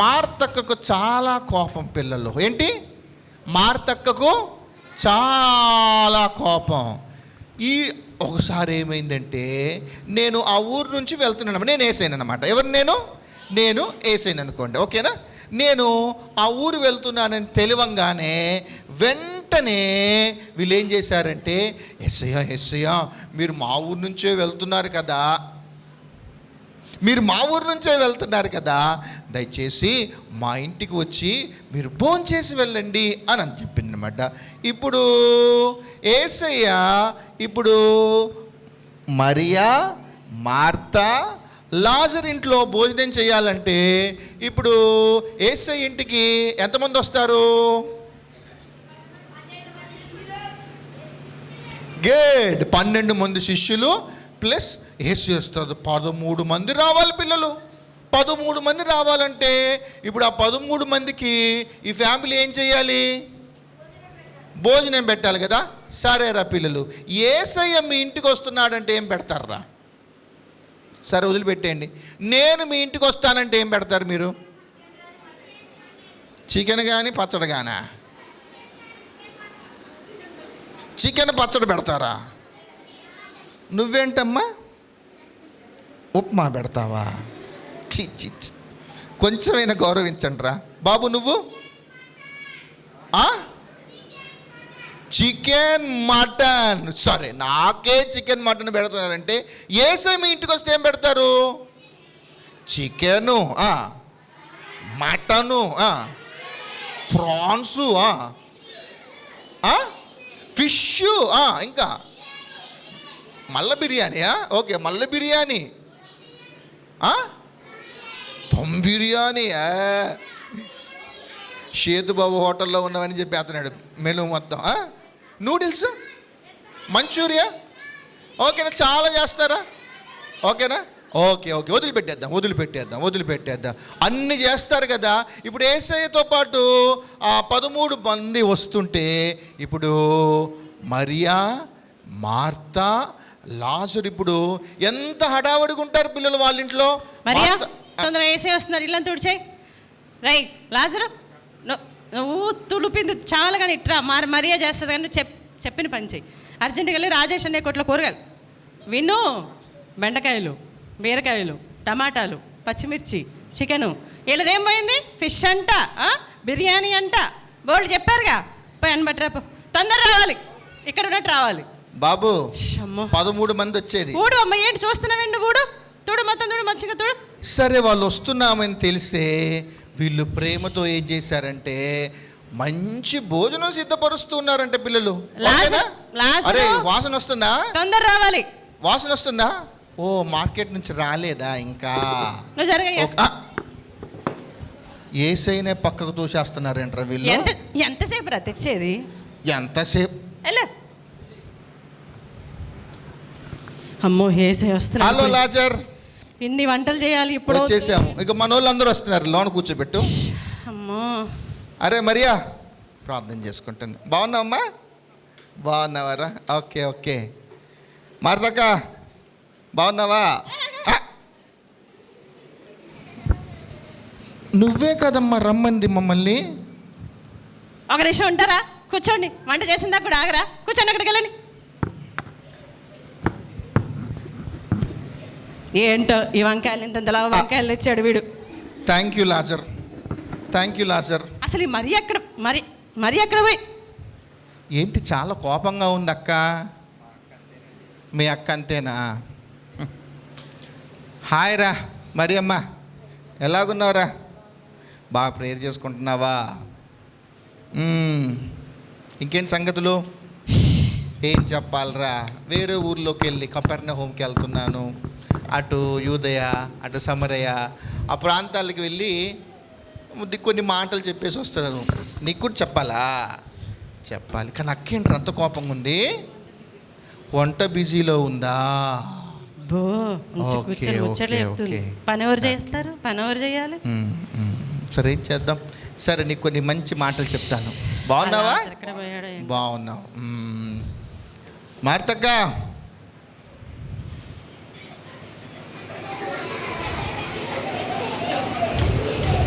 మార్తక్కకు చాలా కోపం పిల్లలు. ఏంటి? మార్తక్కకు చాలా కోపం. ఒకసారి ఏమైందంటే, నేను ఆ ఊరు నుంచి వెళ్తున్నాను. నేను యేసయ్యను అనమాట. ఎవరు? నేను యేసయ్యను అనుకోండి. ఓకేనా? నేను ఆ ఊరు వెళ్తున్నానని తెలియంగానే వెంటనే వీళ్ళు ఏం చేశారంటే, యేసయ్య మీరు మా ఊరు నుంచే వెళ్తున్నారు కదా, దయచేసి మా ఇంటికి వచ్చి మీరు భోంచేసి వెళ్ళండి అని చెప్పింది అనమాట. ఇప్పుడు యేసయ్య మరియా, మార్తా, లాజర్ ఇంట్లో భోజనం చేయాలంటే ఇప్పుడు యేసయ్య ఇంటికి ఎంతమంది వస్తారు? గేట్ 12 మంది శిష్యులు ప్లస్ యేసయ్య వస్తారు. 13 మంది రావాలి పిల్లలు. 13 మంది రావాలంటే ఇప్పుడు ఆ 13 మందికి ఈ ఫ్యామిలీ ఏం చేయాలి? భోజనం పెట్టాలి కదా. సరేరా పిల్లలు, యేసయ్య మీ ఇంటికి వస్తున్నాడంటే ఏం పెడతారా? సరే వదిలిపెట్టేయండి. నేను మీ ఇంటికి వస్తానంటే ఏం పెడతారు మీరు? చికెన్ కానీ పచ్చడి కానా? చికెన్ పచ్చడి పెడతారా? నువ్వేంటమ్మా ఉప్మా పెడతావా? చి కొంచెమైనా గౌరవించండి రా బాబు. నువ్వు చికెన్ మటన్. సరే నాకే చికెన్ మటన్ పెడతారంటే యేసయ్య మీ ఇంటికి వస్తే ఏం పెడతారు? చికెను, మటను, ప్రాన్సు, ఫిష్, ఇంకా మల్ల బిర్యానీయా? ఓకే, మల్ల బిర్యానీ, దమ్ బిర్యానీ. షేతుబాబు హోటల్లో ఉన్నామని చెప్పి అతనాడు మెనూ మొత్తం. నూడిల్స్, మంచూరియా, ఓకేనా? చాలా చేస్తారా? ఓకేనా? ఓకే, వదిలిపెట్టేద్దాం. అన్నీ చేస్తారు కదా. ఇప్పుడు యేసయ్యతో పాటు ఆ 13 మంది వస్తుంటే ఇప్పుడు మరియా, మార్తా, లాజరు, ఇప్పుడు ఎంత హడావడిగా ఉంటారు పిల్లలు వాళ్ళ ఇంట్లో. మరియా తొందరగా యేసయ్య వస్తున్నారు, ఇల్లంతా తుడిచేయి. రై లాజరు, నువ్వు తులిపింది చాలా కానీ ఇట్రా మరియా చేస్తుంది కానీ చెప్పిన పని చేయి. అర్జెంటుగా వెళ్ళి రాజేష్ అనే కొట్లో కూరగాయలు విను, బెండకాయలు, బీరకాయలు, టమాటాలు, పచ్చిమిర్చి, చికెను. వీళ్ళదేం పోయింది? ఫిష్ అంట, బిర్యానీ అంట, బోల్డ్ చెప్పారుగా. పోయి అనబట్రా, తొందర రావాలి, ఇక్కడ ఉన్నట్టు రావాలి. బాబు 13 మంది వచ్చేది. ఊడు అమ్మ, ఏంటి చూస్తున్నావండి నువ్వు? తుడు మొత్తం, తుడు మంచిగా తుడు. సరే, వాళ్ళు వస్తున్నామని తెలిస్తే వీళ్ళు ప్రేమతో ఏం చేశారంటే మంచి భోజనం సిద్ధపరుస్తున్నారంటే పిల్లలు. అరే వాసన వస్తుందా? తొందర రావాలి. వాసన వస్తుందా? ఓ మార్కెట్ నుంచి రాలేదా ఇంకా? నువ్వు జరగయ్యా. ఏసైనే పక్కకు తోసేస్తున్నారేంట్రా వీళ్ళు. ఎంతసేపు రా తెచ్చేది? ఎంతసేపు? అమ్మో ఏసై వస్తున్నా. హలో లాజర్, ఇన్ని వంటలు చేయాలి ఇప్పుడు. వచ్చేసాము. ఇక మన వాళ్ళందరూ వస్తున్నారు, లోన కూర్చోబెట్టు. అమ్మో. అరే మరియా, ప్రార్థన చేసుకుంటాను. బాగున్నావమ్మా? బాగున్నావారా? ఓకే. మార్తక్క బాగున్నావా? నువ్వే కదమ్మా రమ్మంది మమ్మల్ని. ఒక నిమిషం ఉంటారా? కూర్చోండి, వంట చేసిందా కూడా ఆగరా? కూర్చోండి, అక్కడికి వెళ్ళండి. ఏంటో ఈ వంకాయలు ఇంతలా వంకాయలు తెచ్చాడు వీడు. Thank you Lazar. అసలు ఈ మరి ఎక్కడ పోయి? ఏంటి చాలా కోపంగా ఉంది అక్క? మీ అక్క అంతేనా? హాయ్ రా మరి అమ్మ, ఎలాగున్నావురా? బాగా ప్రేయర్ చేసుకుంటున్నావా? ఇంకేం సంగతులు? ఏం చెప్పాలరా, వేరే ఊర్లోకి వెళ్ళి కపెర్నహూమ్కి వెళ్తున్నాను. అటు యూదయ, అటు సమరయ, ఆ ప్రాంతాలకు వెళ్ళి కొన్ని మాటలు చెప్పేసి వస్తున్నారు. నీకు కూడా చెప్పాలి కానీ అక్కేంటి అంత కోపంగా ఉంది? వంట బిజీలో ఉందా? పని ఎవరు చేస్తారు? పని ఎవరు చేయాలి? సరే ఏం చేద్దాం. సరే నీకు కొన్ని మంచి మాటలు చెప్తాను. బాగున్నావా? బాగున్నావు. మార్తక్క,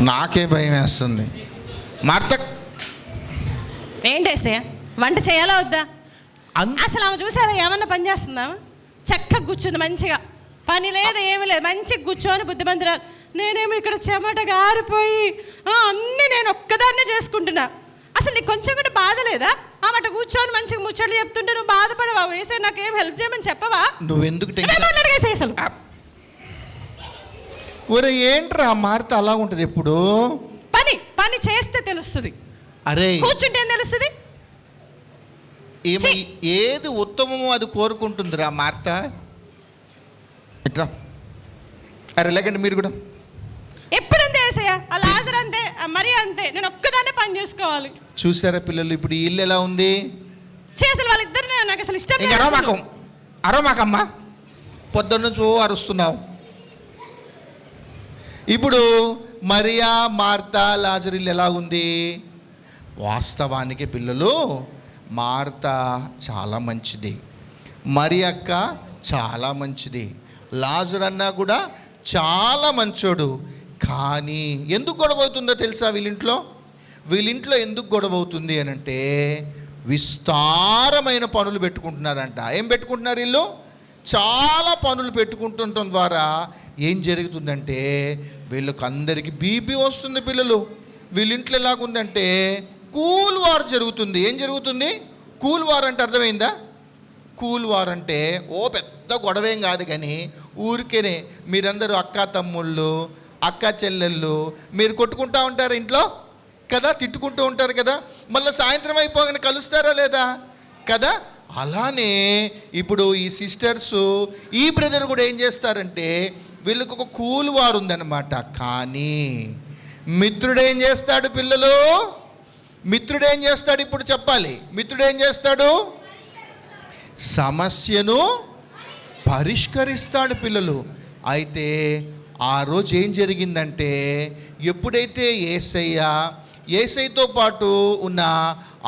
నాకే భయం వేస్తుంది. మార్తక్ ఏంటేసే వంట చేయాలా వద్దా? అసలు ఆమె చూసారా ఏమన్నా పని చేస్తుందా? చక్కగా కూర్చుంది మంచిగా, పని లేదు ఏమి లేదు, మంచిగా కూర్చొని బుద్ధిమంతురాలు. నేనేమో ఇక్కడ చెమట గారిపోయి అన్నీ నేను ఒక్కదాన్నే చేసుకుంటున్నా. అసలు నీకు కొంచెం కూడా బాధ లేదా? ఆమెట కూర్చొని మంచిగా ముచ్చట్లు చెప్తుంటే నువ్వు బాధపడవా? వేసే నాకేం హెల్ప్ చేయమని చెప్పవా? నువ్వెందుకు అసలు ఒరే ఏంట్రా మార్త అలా ఉంటుంది ఎప్పుడు? పని చేస్తే తెలుస్తుంది. అరే కూర్చుంటే ఏం తెలుస్తుంది? ఏది ఉత్తమమో అది కోరుకుంటుందిరా మార్త. ఎట్రా? అరే లేకండి మీరు కూడా. ఎప్పుడంతే వేసయ్యా, ఆ లాజర్ అంతే, మరి అంతే. నేను ఒక్కదాన్నే పని చేసుకోవాలి. చూసారా పిల్లలు, ఇప్పుడు ఈ ఇల్లు ఎలా ఉంది? అసలు వాళ్ళిద్దరిని నాకు అసలు ఇష్టం. అరవమాకమ్మా, పొద్దున్న అరుస్తున్నావు. ఇప్పుడు మరియా, మార్తా, లాజరు ఇల్లు ఎలా ఉంది? వాస్తవానికి పిల్లలు, మార్తా చాలా మంచిది, మరి అక్క చాలా మంచిది, లాజరు అన్నా కూడా చాలా మంచోడు. కానీ ఎందుకు గొడవ అవుతుందో తెలుసా? వీళ్ళింట్లో ఎందుకు గొడవ అవుతుంది అని అంటే విస్తారమైన పనులు పెట్టుకుంటున్నారంట. ఏం పెట్టుకుంటున్నారు వీళ్ళు? చాలా పనులు పెట్టుకుంటుండటం ద్వారా ఏం జరుగుతుందంటే వీళ్ళకి అందరికీ బీపీ వస్తుంది. పిల్లలు వీళ్ళింట్లో ఎలాగుందంటే కూల్ వార్ జరుగుతుంది. ఏం జరుగుతుంది? కూల్ వార్ అంటే అర్థమైందా? కూల్ వార్ అంటే పెద్ద గొడవేం కాదు, కానీ ఊరికేనే మీరందరూ అక్క తమ్ముళ్ళు, అక్క చెల్లెళ్ళు మీరు కొట్టుకుంటూ ఉంటారు ఇంట్లో కదా, తిట్టుకుంటూ ఉంటారు కదా. మళ్ళీ సాయంత్రం అయిపోగానే కలుస్తారా లేదా? కదా. అలానే ఇప్పుడు ఈ సిస్టర్స్, ఈ బ్రదర్ కూడా ఏం చేస్తారంటే వీళ్ళకి ఒక కూల్ వారు ఉందన్నమాట. కానీ మిత్రుడు ఏం చేస్తాడు పిల్లలు? మిత్రుడు ఏం చేస్తాడు ఇప్పుడు చెప్పాలి. మిత్రుడు ఏం చేస్తాడు? సమస్యను పరిష్కరిస్తాడు పిల్లలు. అయితే ఆ రోజు ఏం జరిగిందంటే, ఎప్పుడైతే యేసయ్యతో పాటు ఉన్న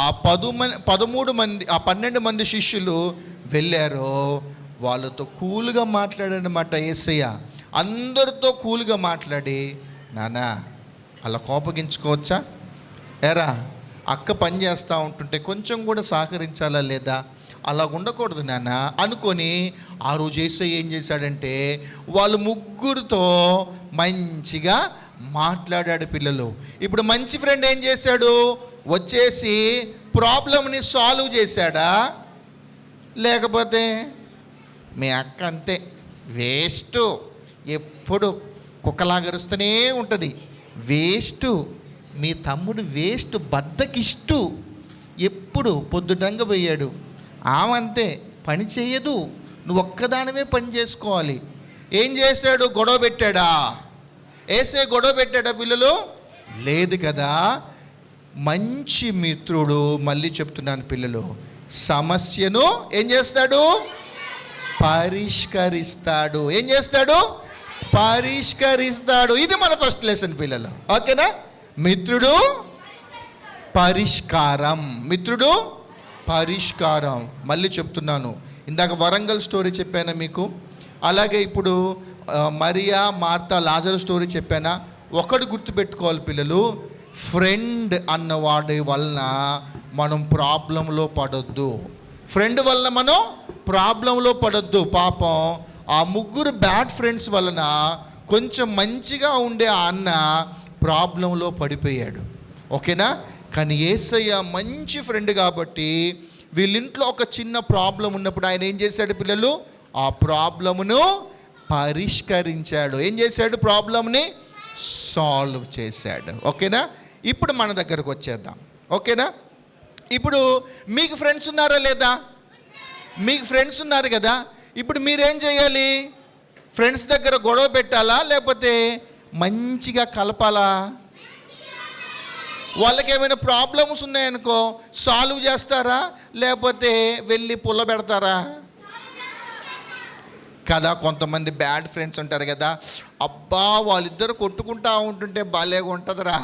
ఆ 12 మంది శిష్యులు వెళ్ళారో వాళ్ళతో కూల్గా మాట్లాడాడనమాట యేసయ్య. అందరితో కూల్గా మాట్లాడి, నానా అలా కోపగించుకోవచ్చా? ఎరా అక్క పని చేస్తూ ఉంటుంటే కొంచెం కూడా సహకరించాలా లేదా? అలా ఉండకూడదు నాన్న అనుకొని ఆ రోజు యేసయ్య ఏం చేశాడంటే వాళ్ళు ముగ్గురితో మంచిగా మాట్లాడాడు పిల్లలు. ఇప్పుడు మంచి ఫ్రెండ్ ఏం చేశాడు? వచ్చేసి ప్రాబ్లమ్ని సాల్వ్ చేశాడా? లేకపోతే మీ అక్క అంతే వేస్ట్, ఎప్పుడు కుక్కలాగరుస్తూనే ఉంటుంది, వేస్ట్, మీ తమ్ముడు వేస్ట్, బద్దకిష్టు, ఎప్పుడు పొద్దుటంగా పోయాడు, ఆమంతే పని చేయదు, నువ్వు ఒక్కదానివే పని చేసుకోవాలి. ఏం చేశాడు? గొడవ పెట్టాడా? ఏసే గొడవ పెట్టాడా పిల్లలు? లేదు కదా. మంచి మిత్రుడు, మళ్ళీ చెప్తున్నాను పిల్లలు, సమస్యను ఏం చేస్తాడు? పరిష్కరిస్తాడు. ఏం చేస్తాడు? పరిష్కరిస్తాడు. ఇది మన ఫస్ట్ లెసన్ పిల్లలు. ఓకేనా? మిత్రుడు పరిష్కారం. మిత్రుడు పరిష్కారం. మళ్ళీ చెప్తున్నాను, ఇందాక వరంగల్ స్టోరీ చెప్పానా మీకు? అలాగే ఇప్పుడు మరియా, మార్తా, లాజరు స్టోరీ చెప్పానా? ఒకటి గుర్తుపెట్టుకోవాలి పిల్లలు, ఫ్రెండ్ అన్నవాడి వలన మనం ప్రాబ్లంలో పడొద్దు. ఫ్రెండ్ వలన మనం ప్రాబ్లంలో పడొద్దు. పాపం ఆ ముగ్గురు బ్యాడ్ ఫ్రెండ్స్ వలన కొంచెం మంచిగా ఉండే ఆ అన్న ప్రాబ్లంలో పడిపోయాడు. ఓకేనా? కానీ యేసయ్య మంచి ఫ్రెండ్ కాబట్టి వీళ్ళింట్లో ఒక చిన్న ప్రాబ్లం ఉన్నప్పుడు ఆయన ఏం చేశాడు పిల్లలు? ఆ ప్రాబ్లమును పరిష్కరించాడు. ఏం చేశాడు? ప్రాబ్లంని సాల్వ్ చేశాడు. ఓకేనా? ఇప్పుడు మన దగ్గరకు వచ్చేద్దాం. ఓకేనా? ఇప్పుడు మీకు ఫ్రెండ్స్ ఉన్నారా లేదా? మీకు ఫ్రెండ్స్ ఉన్నారు కదా. ఇప్పుడు మీరేం చేయాలి? ఫ్రెండ్స్ దగ్గర గొడవ పెట్టాలా లేకపోతే మంచిగా కలపాలా? వాళ్ళకి ఏమైనా ప్రాబ్లమ్స్ ఉన్నాయనుకో సాల్వ్ చేస్తారా లేకపోతే వెళ్ళి పుల్ల పెడతారా? కదా. కొంతమంది బ్యాడ్ ఫ్రెండ్స్ ఉంటారు కదా, అబ్బా వాళ్ళిద్దరు కొట్టుకుంటా ఉంటుంటే భలేగా ఉంటుందిరా,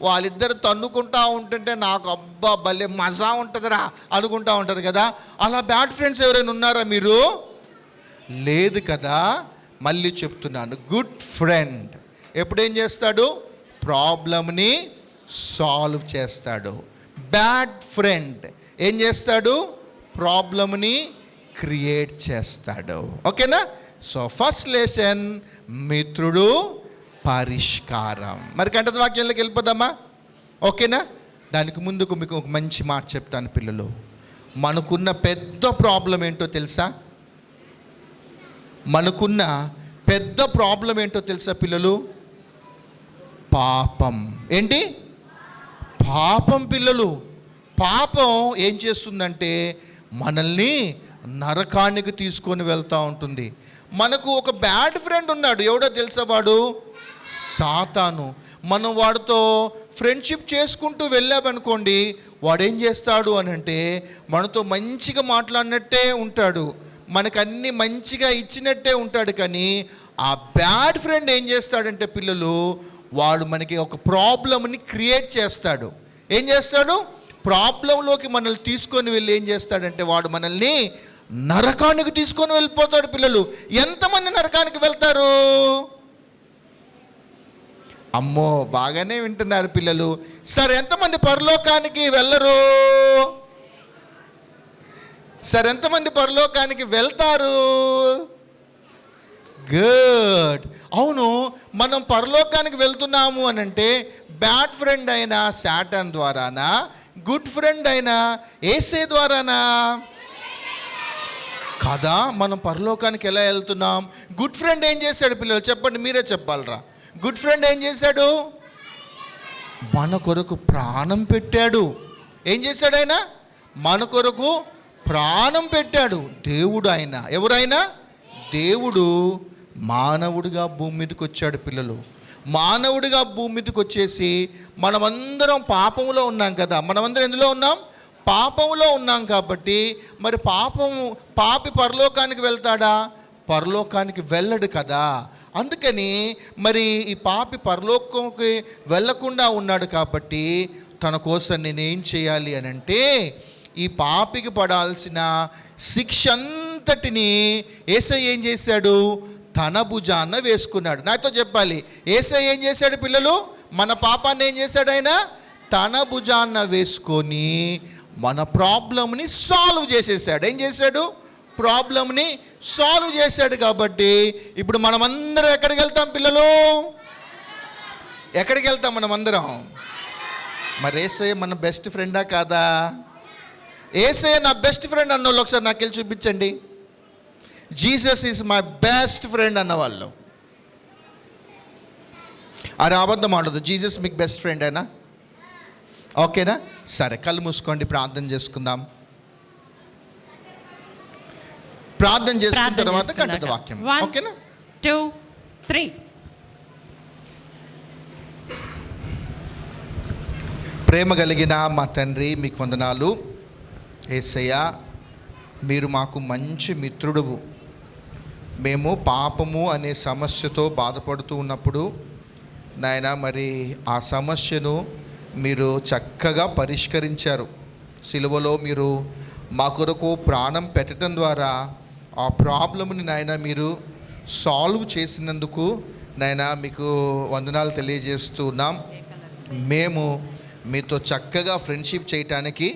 వాళ్ళిద్దరు తన్నుకుంటా ఉంటుంటే నాకు అబ్బా భలే మజా ఉంటుందిరా అనుకుంటా ఉంటారు కదా. అలా బ్యాడ్ ఫ్రెండ్స్ ఎవరైనా ఉన్నారా మీరు? లేదు కదా. మళ్ళీ చెప్తున్నాను, గుడ్ ఫ్రెండ్ ఎప్పుడేం చేస్తాడు? ప్రాబ్లమ్ని సాల్వ్ చేస్తాడు. బ్యాడ్ ఫ్రెండ్ ఏం చేస్తాడు? ప్రాబ్లమ్ని క్రియేట్ చేస్తాడు. ఓకేనా? సో ఫస్ట్ లెసన్ మిత్రుడు పరిష్కారం. మరి కంటత వాక్యంలోకి వెళ్ళిపోదామా? ఓకేనా? దానికి ముందుకు మీకు ఒక మంచి మాట చెప్తాను పిల్లలు. మనకున్న పెద్ద ప్రాబ్లం ఏంటో తెలుసా? మనకున్న పెద్ద ప్రాబ్లం ఏంటో తెలుసా పిల్లలు? పాపం. ఏంటి? పాపం పిల్లలు. పాపం ఏం చేస్తుందంటే మనల్ని నరకానికి తీసుకొని వెళ్తూ ఉంటుంది. మనకు ఒక బ్యాడ్ ఫ్రెండ్ ఉన్నాడు. ఎవడో తెలుసా? వాడు సాతాను. మనం వాడితో ఫ్రెండ్షిప్ చేసుకుంటూ వెళ్ళామనుకోండి, వాడేం చేస్తాడు అని అంటే మనతో మంచిగా మాట్లాడినట్టే ఉంటాడు, మనకు అన్నీ మంచిగా ఇచ్చినట్టే ఉంటాడు. కానీ ఆ బ్యాడ్ ఫ్రెండ్ ఏం చేస్తాడంటే పిల్లలు, వాడు మనకి ఒక ప్రాబ్లమ్ని క్రియేట్ చేస్తాడు. ఏం చేస్తాడు? ప్రాబ్లంలోకి మనల్ని తీసుకొని వెళ్ళి ఏం చేస్తాడంటే వాడు మనల్ని నరకానికి తీసుకొని వెళ్ళిపోతాడు పిల్లలు. ఎంతమంది నరకానికి వెళ్తారు? అమ్మో బాగానే వింటున్నారు పిల్లలు. సరే ఎంతమంది పరలోకానికి వెళ్ళరు? సరే ఎంతమంది పరలోకానికి వెళ్తారు? గుడ్. అవును, మనం పరలోకానికి వెళ్తున్నాము అని అంటే బ్యాడ్ ఫ్రెండ్ అయిన సాటాన్ ద్వారానా, గుడ్ ఫ్రెండ్ అయిన యేసే ద్వారానా? కదా. మనం పరలోకానికి ఎలా వెళ్తున్నాం? గుడ్ ఫ్రెండ్ ఏం చేశాడు పిల్లలు? చెప్పండి, మీరే చెప్పాలరా. గుడ్ ఫ్రెండ్ ఏం చేశాడు? మన కొరకు ప్రాణం పెట్టాడు. ఏం చేశాడు ఆయన? మన కొరకు ప్రాణం పెట్టాడు. దేవుడు ఆయన. ఎవరైనా దేవుడు మానవుడిగా భూమి మీదకి వచ్చాడు. పిల్లలు, మానవుడిగా భూమి మీదకి వచ్చేసి మనమందరం పాపంలో ఉన్నాం కదా. మనమందరం ఎందులో ఉన్నాం? పాపంలో ఉన్నాం. కాబట్టి మరి పాపి పరలోకానికి వెళ్తాడా? పరలోకానికి వెళ్ళడు కదా. అందుకని మరి ఈ పాపి పరలోకంకి వెళ్ళకుండా ఉన్నాడు. కాబట్టి తన కోసం నేనేం చేయాలి అని అంటే, ఈ పాపికి పడాల్సిన శిక్ష అంతటిని యేసయ్య ఏం చేశాడు? తన భుజాన వేసుకున్నాడు. నాతో చెప్పాలి, యేసయ్య ఏం చేశాడు పిల్లలు? మన పాపాన్ని ఏం చేశాడు? ఆయన తన భుజాన వేసుకొని మన ప్రాబ్లంని సాల్వ్ చేసేసాడు. ఏం చేశాడు? ప్రాబ్లంని సాల్వ్ చేశాడు. కాబట్టి ఇప్పుడు మనమందరం ఎక్కడికి వెళ్తాం పిల్లలు? ఎక్కడికి వెళ్తాం మనమందరం? మరి యేసయ్య మన బెస్ట్ ఫ్రెండా కాదా? యేసయ్య నా బెస్ట్ ఫ్రెండ్ అన్న వాళ్ళు ఒకసారి నాకు వెళ్ళి చూపించండి. Jesus is my best friend అన్నవాళ్ళు. అరే అబద్ధం ఆడదు. జీసస్ మీకు బెస్ట్ ఫ్రెండ్ అయినా? ఓకేనా? సరే, కళ్ళు మూసుకోండి, ప్రార్థన చేసుకుందాం. ప్రార్థన చేసుకున్న తర్వాత కంటత వాక్యం. ఓకేనా? 2, 3. ప్రేమ కలిగిన మా తండ్రి, మీకు వందనాలు. యేసయ్య, మీరు మాకు మంచి మిత్రుడువు. మేము పాపము అనే సమస్యతో బాధపడుతూ ఉన్నప్పుడు నాయన, మరి ఆ సమస్యను మీరు చక్కగా పరిష్కరించారు. సిలువలో మీరు మా కొరకు ప్రాణం పెట్టడం ద్వారా ఆ ప్రాబ్లమ్ని నాయన మీరు సాల్వ్ చేసినందుకు నాయన మీకు వందనాలు తెలియజేస్తున్నాం. మేము మీతో చక్కగా ఫ్రెండ్షిప్ చేయటానికి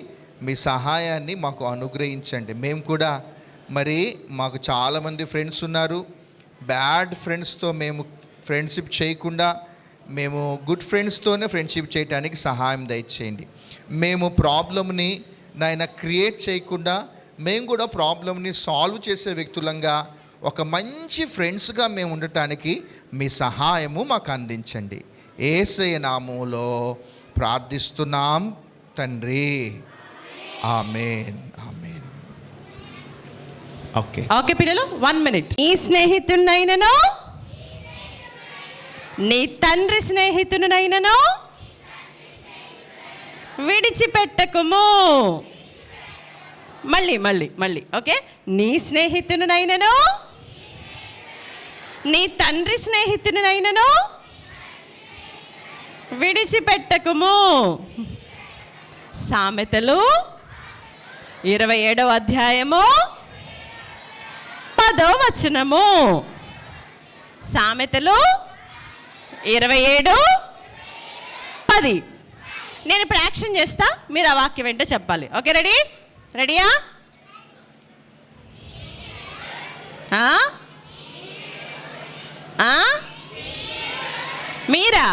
మీ సహాయాన్ని మాకు అనుగ్రహించండి. మేము కూడా మరి మాకు చాలామంది ఫ్రెండ్స్ ఉన్నారు. బ్యాడ్ ఫ్రెండ్స్తో మేము ఫ్రెండ్షిప్ చేయకుండా మేము గుడ్ ఫ్రెండ్స్తోనే ఫ్రెండ్షిప్ చేయడానికి సహాయం దయచేయండి. మేము ప్రాబ్లమ్ని నాయన క్రియేట్ చేయకుండా మేము కూడా ప్రాబ్లమ్ని సాల్వ్ చేసే వ్యక్తులంగా ఒక మంచి ఫ్రెండ్స్గా మేము ఉండటానికి మీ సహాయము మాకు అందించండి. యేసయ్య నామములో ప్రార్థిస్తున్నాం తండ్రి. ఆమేన్, ఆమేన్. ఓకే పిల్లలు, 1 minute. నీ స్నేహితునైనను, నీ తండ్రి స్నేహితునైనను విడిచిపెట్టకుము. మళ్ళీ ఓకే. నీ స్నేహితునైనను, నీ తండ్రి స్నేహితునైనను విడిచిపెట్టకుము. సామెతలు 27వ అధ్యాయము 10వ వచనము. సామెతలు 27:10. నేను ఇప్పుడు యాక్షన్ చేస్తా, మీరు ఆ వాక్యం ఏంటో చెప్పాలి. ఓకే, రెడీయా? మీరా?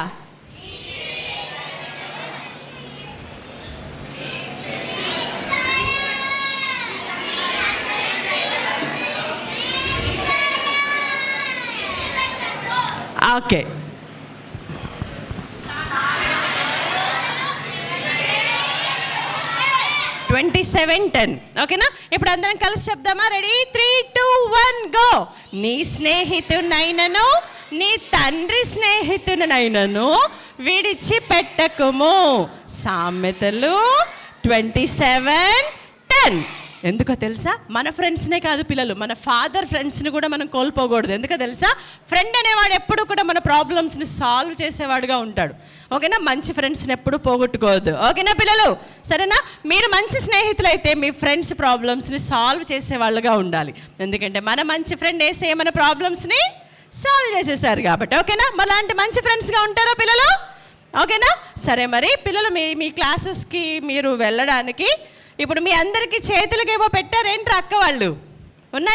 ఓకే. $27:10. ఓకేనా? ఇప్పుడు అందరం కలిసి చెప్దామా? రెడీ? 3, 2, 1 గో. నీ స్నేహితునైనను, నీ తండ్రి స్నేహితునైనను విడిచిపెట్టకుము. సామెతలు 27:10. ఎందుకో తెలుసా? మన ఫ్రెండ్స్నే కాదు పిల్లలు, మన ఫాదర్ ఫ్రెండ్స్ని కూడా మనం కోల్పోకూడదు. ఎందుకో తెలుసా? ఫ్రెండ్ అనేవాడు ఎప్పుడు కూడా మన ప్రాబ్లమ్స్ని సాల్వ్ చేసేవాడుగా ఉంటాడు. ఓకేనా? మంచి ఫ్రెండ్స్ని ఎప్పుడు పోగొట్టుకోవద్దు. ఓకేనా పిల్లలు? సరేనా? మీరు మంచి స్నేహితులైతే మీ ఫ్రెండ్స్ ప్రాబ్లమ్స్ని సాల్వ్ చేసేవాళ్ళుగా ఉండాలి. ఎందుకంటే మన మంచి ఫ్రెండ్ వేసే మన ప్రాబ్లమ్స్ని సాల్వ్ చేసేసారు కాబట్టి. ఓకేనా? అలాంటి మంచి ఫ్రెండ్స్గా ఉంటారా పిల్లలు? ఓకేనా? సరే, మరి పిల్లలు మీ క్లాసెస్కి మీరు వెళ్ళడానికి ఇప్పుడు మీ అందరికీ చేతులకేమో పెట్టారేంట్రా అక్క వాళ్ళు? ఉన్నాయి.